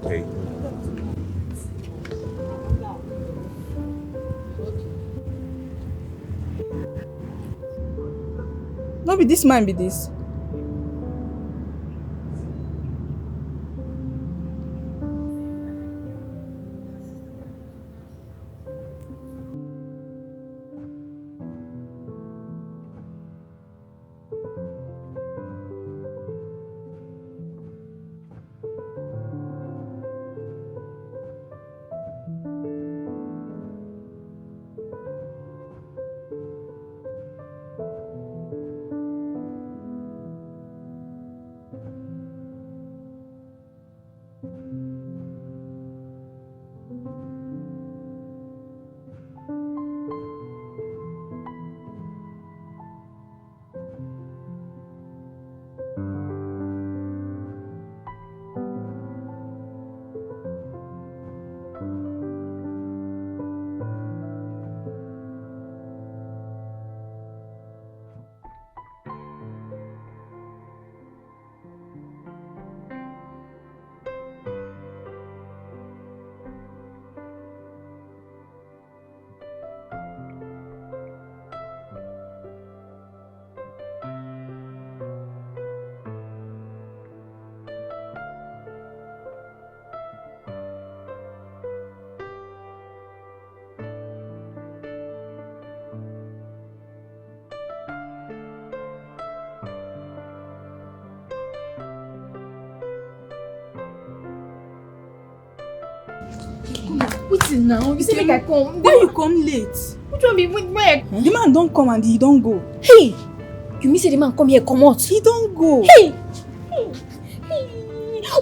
Okay. No be this man be this. Wait now. You say make I come. Why you come late? Which one be where? The man don't come and he don't go. Hey! You mean say the man come here come out? He don't go. Hey!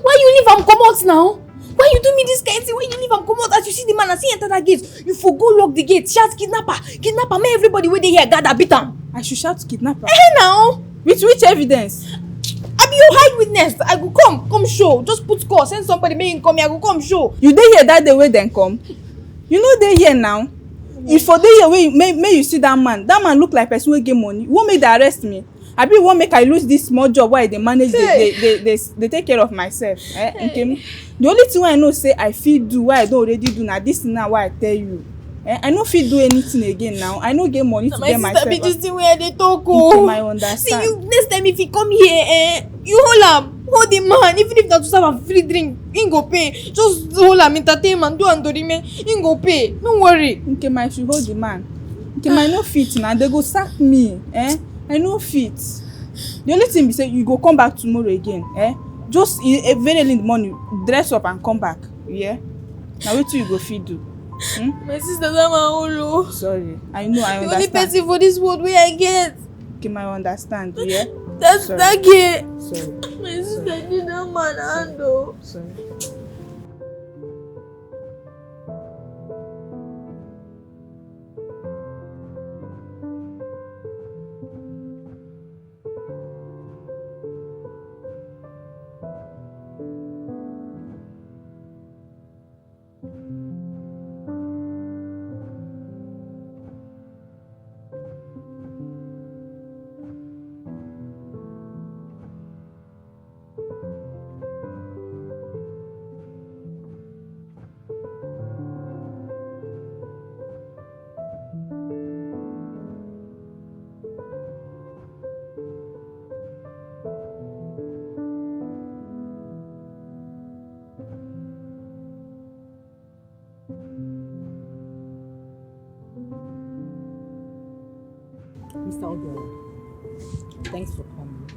Why you leave am come out now? Why you do me this kind of thing? When you leave and come out, as you see the man and see enter that gate, you for go lock the gate, shout kidnapper, kidnapper, make everybody where they hear gather beat am. I should shout kidnapper? Now. With which evidence? I be your hide witness. I go come show. Just put call, send somebody, make him come here, I go come show. You dey here that day wey dem come? You know they here now. If for dey here wey may you see that man look like person wey get money. You wan make they arrest me? I be wan make I lose this small job while they manage they take care of myself. Okay. The only thing I know say I fit do what I don't already do now. This now why I tell you. I no fit do anything again now. I no get money to get myself. My sister be just the way they talk. Oh, my understand. See you next time if you come here, you hold the man. Even if that to have a free drink, he go pay. Just hold him, entertainment, do and do remain. He go pay. Don't worry. Okay, my should hold the man. Okay, my no fit now. They go sack me. I no fit. The only thing be say you go come back tomorrow again. Just very early in the morning, dress up and come back. Yeah. Now wait till you go feed do. My sister that my own. Sorry, I know, I understand. The only person for this world where I get. Okay, I understand, yeah? That's that kid. Sorry. My sister did that man handle. Sorry. Mr. Obiora, thanks for coming.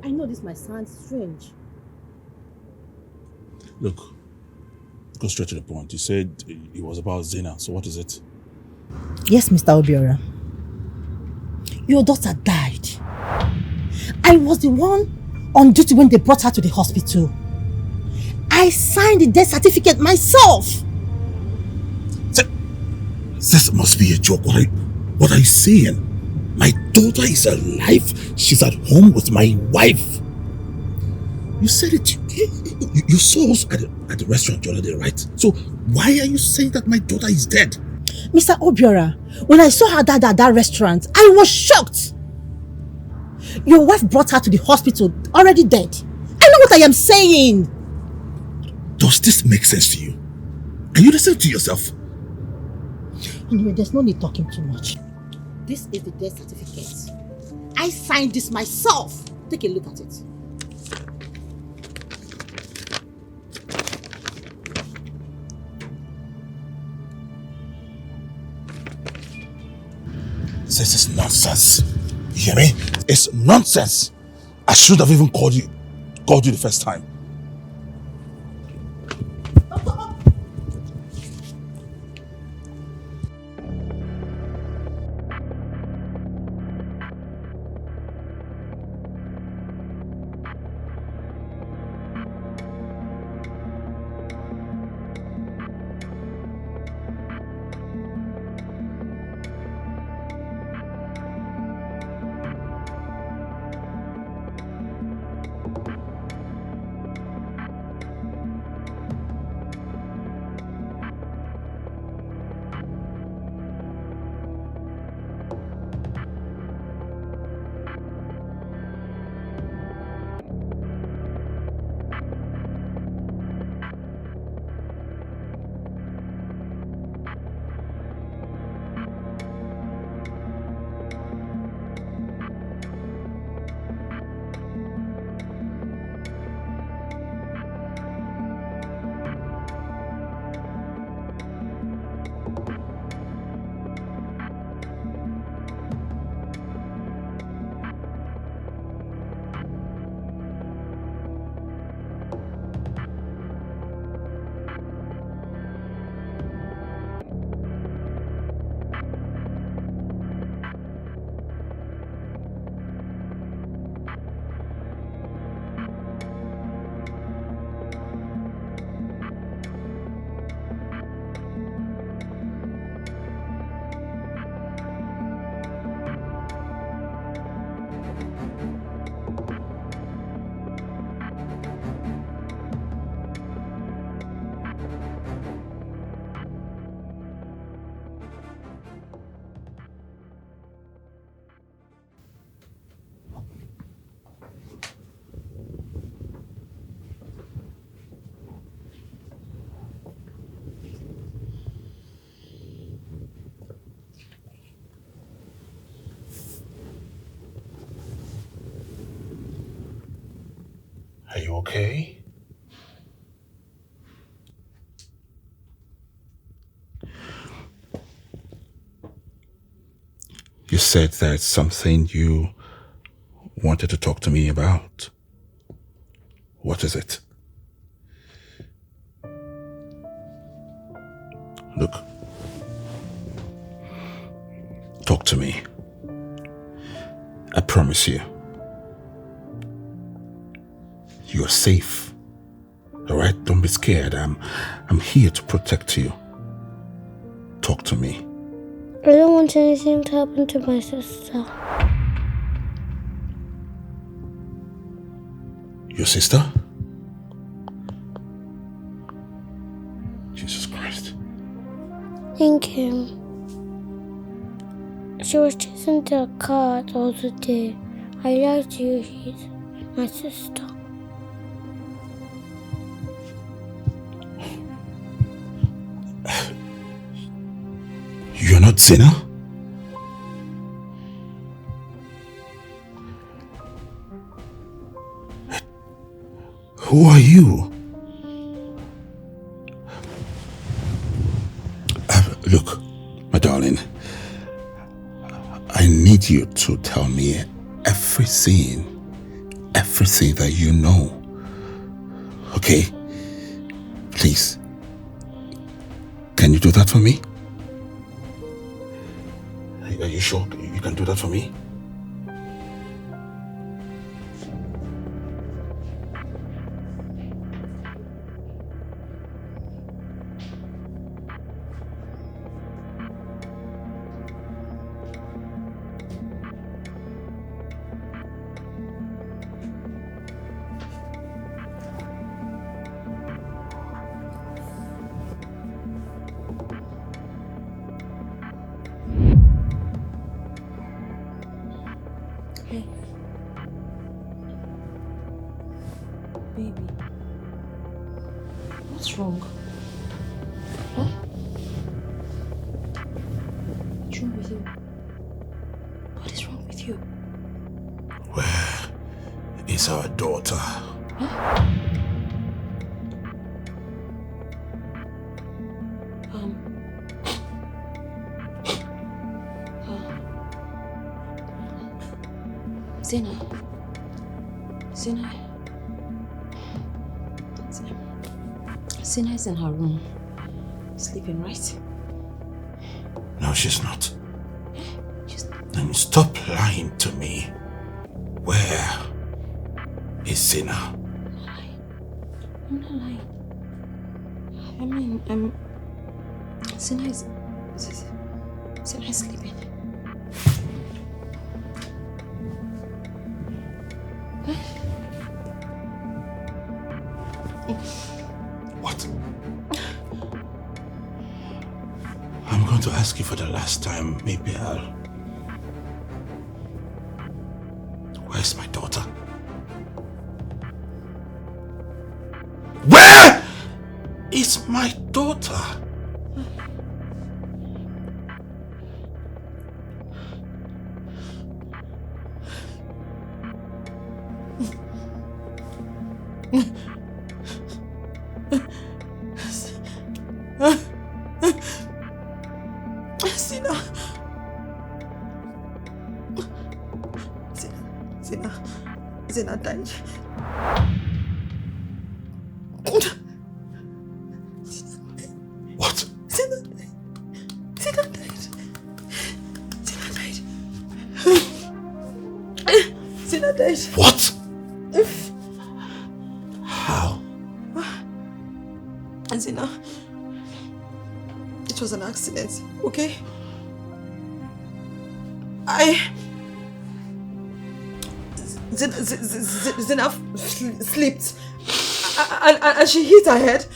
I know this might sound strange. Look, go straight to the point. You said it was about Zena, so what is it? Yes, Mr. Obiora. Your daughter died. I was the one on duty when they brought her to the hospital. I signed the death certificate myself. This must be a joke. What are you saying? My daughter is alive. She's at home with my wife. You said it. You saw us at the restaurant the other day, right? So why are you saying that my daughter is dead? Mr. Obiora, when I saw her dad at that restaurant, I was shocked. Your wife brought her to the hospital, already dead. I know what I am saying. Does this make sense to you? Are you listening to yourself? Anyway, there's no need talking too much. This is the death certificate. I signed this myself. Take a look at it. This is nonsense. You hear me? It's nonsense. I should have even called you the first time. Okay. You said there's something you wanted to talk to me about. What is it? Look. Talk to me. I promise you. You're safe. Alright? Don't be scared. I'm here to protect you. Talk to me. I don't want anything to happen to my sister. Your sister? Jesus Christ. Thank you. She was chasing the car the other day. I lied to you, she's my sister. You're not Zena? Who are you? Look, my darling, I need you to tell me everything that you know. Okay? Please. Can you do that for me? Are you sure you can do that for me? Baby, what's wrong? Huh? What's wrong with you? What is wrong with you? Where is our daughter? Huh? Zena. Zena is in her room, sleeping, right? No, she's not. And stop lying to me. Where is Zena? I'm not lying. I mean, Zena is sleeping. What? I'm going to ask you for the last time, maybe where's my daughter? Where is my daughter? Zena died. What? Zena died. Zena died. What? How? Zena, it was an accident, okay? Zena slipped and she hit her head.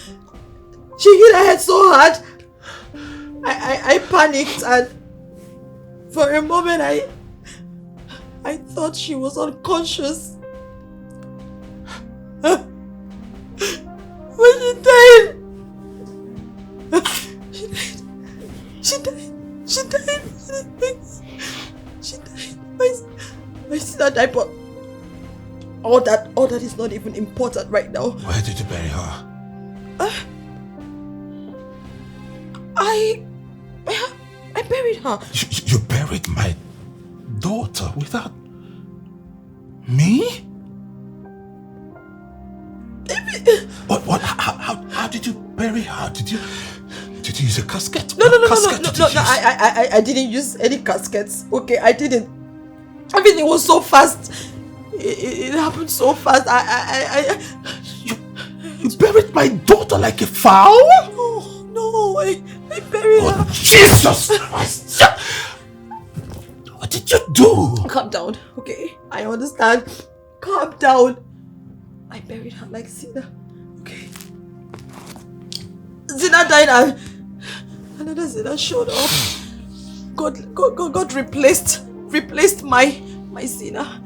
She hit her head so hard. I panicked and for a moment I thought she was unconscious. But she died. She died. My sister died, but all all that is not even important right now. Where did you bury her? I buried her. You buried my daughter without me? What? How did you bury her? Did you use a casket? No. I didn't use any caskets. Okay, I didn't. Everything was so fast. It happened so fast. You buried my daughter like a fowl? No, I buried her. Jesus Christ! What did you do? Calm down, okay? I understand. Calm down. I buried her like Zina. Okay. Zina died and another Zina showed up. God replaced my Zina.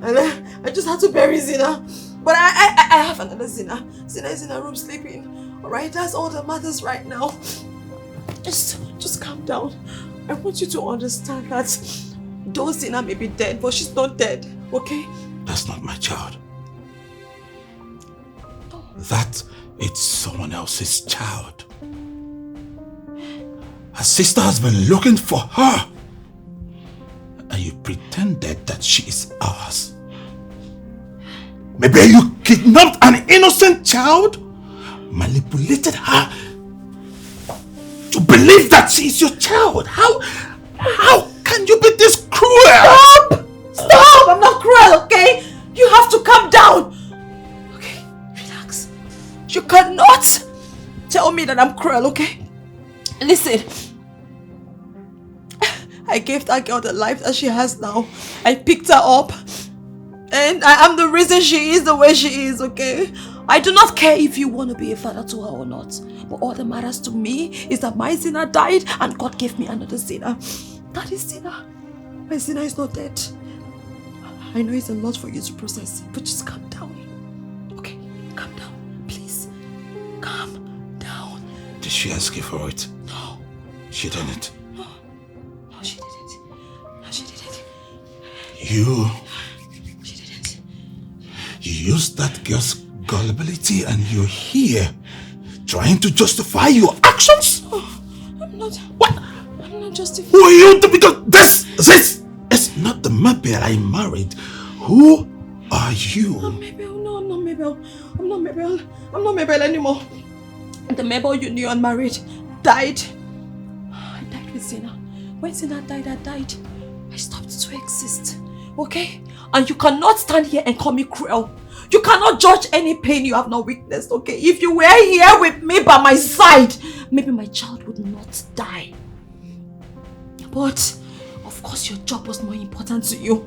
And I just had to bury Zina. But I have another Zina. Zina is in her room sleeping. Alright, that's all that matters right now. Just calm down. I want you to understand that though Zina may be dead, but she's not dead, okay? That's not my child. That is someone else's child. Her sister has been looking for her. And you pretended that she is ours. Maybe you kidnapped an innocent child, manipulated her to believe that she is your child. How can you be this cruel? Stop! I'm not cruel, okay? You have to calm down. Okay, relax. You cannot tell me that I'm cruel, okay? Listen. I gave that girl the life that she has now. I picked her up. And I am the reason she is the way she is, okay? I do not care if you want to be a father to her or not. But all that matters to me is that my Zina died and God gave me another Zina. That is Zina. My Zina is not dead. I know it's a lot for you to process, but just calm down. Okay? Calm down. Please. Calm down. Did she ask you for it? No. She didn't. No, she didn't. No, she didn't. You used that girl's gullibility and you're here trying to justify your actions? Oh, I'm not. What? I'm not justifying. Who are you to? Because this is not the Mabel I married. Who are you? I'm Mabel. No, I'm not Mabel. I'm not Mabel. I'm not Mabel anymore. The Mabel you knew and married died. I died with Zina. When Zina died, I died. I stopped to exist. Okay? And you cannot stand here and call me cruel. You cannot judge any pain you have not witnessed, okay? If you were here with me by my side, maybe my child would not die. But, of course, your job was more important to you.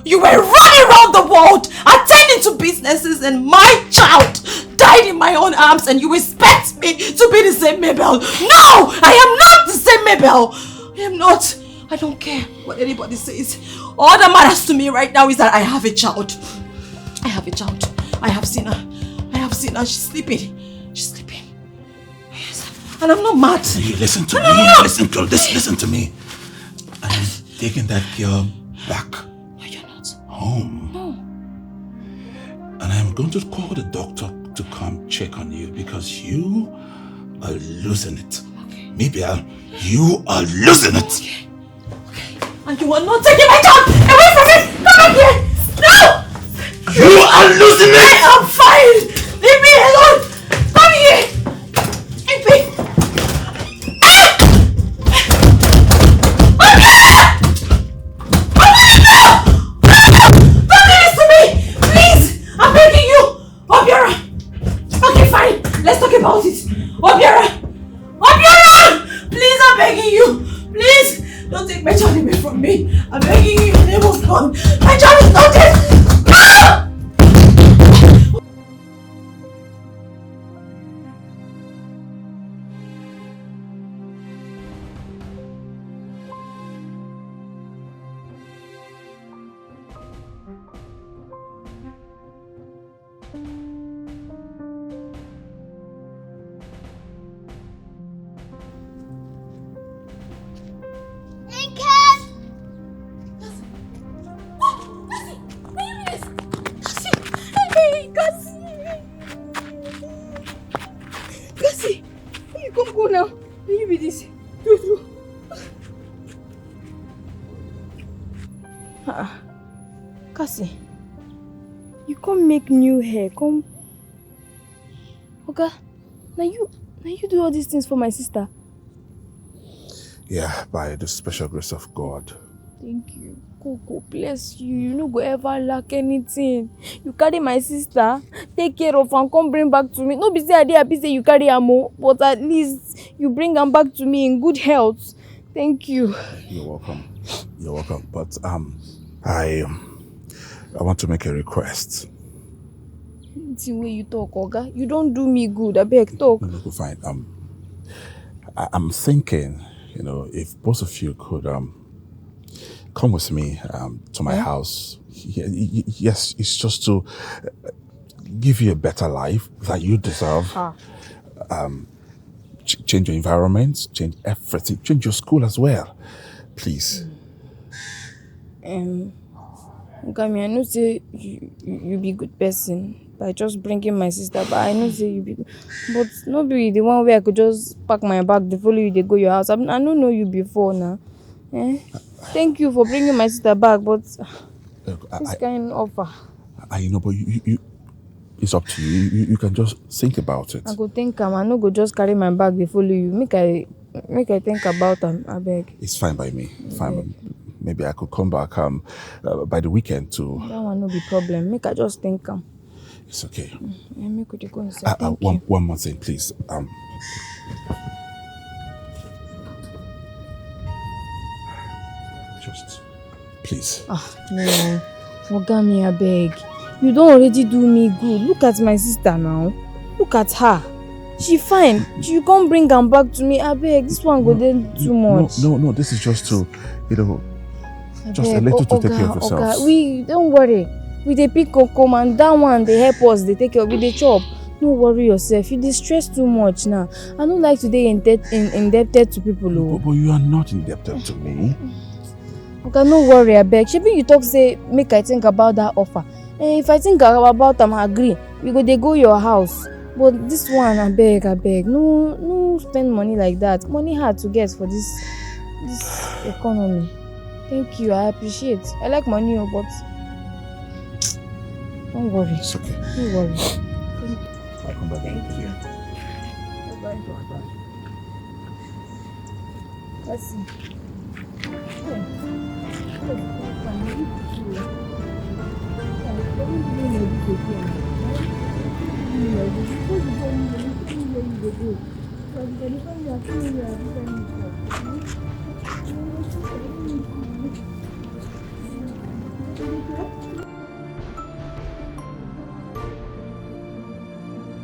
You were running around the world, attending to businesses, and my child died in my own arms, and you expect me to be the same Mabel. No! I am not the same Mabel! I am not. I don't care what anybody says. All that matters to me right now is that I have a child. I have a child. I have Zina. She's sleeping. She's sleeping. Yes. And I'm not mad. You listen to me. Listen to me. I'm taking that girl back. No, you're not. Home. No. And I'm going to call the doctor to come check on you because you are losing it. Okay. Maybe you are losing it. Okay. And you are not taking my child away from me! Come back here! No! You are losing it! I am fine! Leave me alone! Come here! Leave me! Don't do this to me! Please! I'm begging you! Obiora! Okay, fine. Let's talk about it. Obiora! Please, I'm begging you! Please! Don't take my child away from me. I'm begging you in the name of God. My child is not dead. Ah! now. Can you be this? True. Cassie, you can't make new hair. Come. Okay. Now you do all these things for my sister. Yeah, by the special grace of God. Thank you. God bless you. You no go ever lack anything. You carry my sister, take care of and come bring back to me. No be say I dey happy say you carry am, but at least you bring am back to me in good health. Thank you. You're welcome. You're welcome. But I want to make a request. The way you talk, Oga, you don't do me good. I beg, talk. No, fine. I'm thinking, if both of you could come with me to my house. Yes, it's just to give you a better life that you deserve. Change your environment, change everything, change your school as well. Please. Gami, I know say you be good person by just bringing my sister, but I know say you be good. But no be the one where I could just pack my bag, they follow you, they go your house. I don't know you before now. Thank you for bringing my sister back, but this kind of offer. I know, but you it's up to you. You can just think about it. I go think I no go just carry my bag, they follow you. Make I think about them, I beg. It's fine by me. Fine. Maybe I could come back by the weekend too. That one no be problem. Make I just think It's okay. Make we go inside. Thank you. One more thing, please. Just please. No. Ogami, I beg. You don't already do me good. Look at my sister now. Look at her. She fine. You can't bring her back to me. I beg. This one go then too much. No. This is just to, just a little to take care of yourselves. We don't worry. We dey pick cocoa and that one they help us. They take care of the chop. No worry yourself. You dey stress too much now. I don't like to dey indebted to people. But you are not indebted to me. Okay, no worry, I beg. Shebi you talk say make I think about that offer. If I think about am, I agree. We go your house. But this one, I beg. No spend money like that. Money hard to get for this economy. Thank you, I appreciate. I like money, but don't worry. It's okay. Don't worry. I'll come back. Thank you. Bye. Let's see.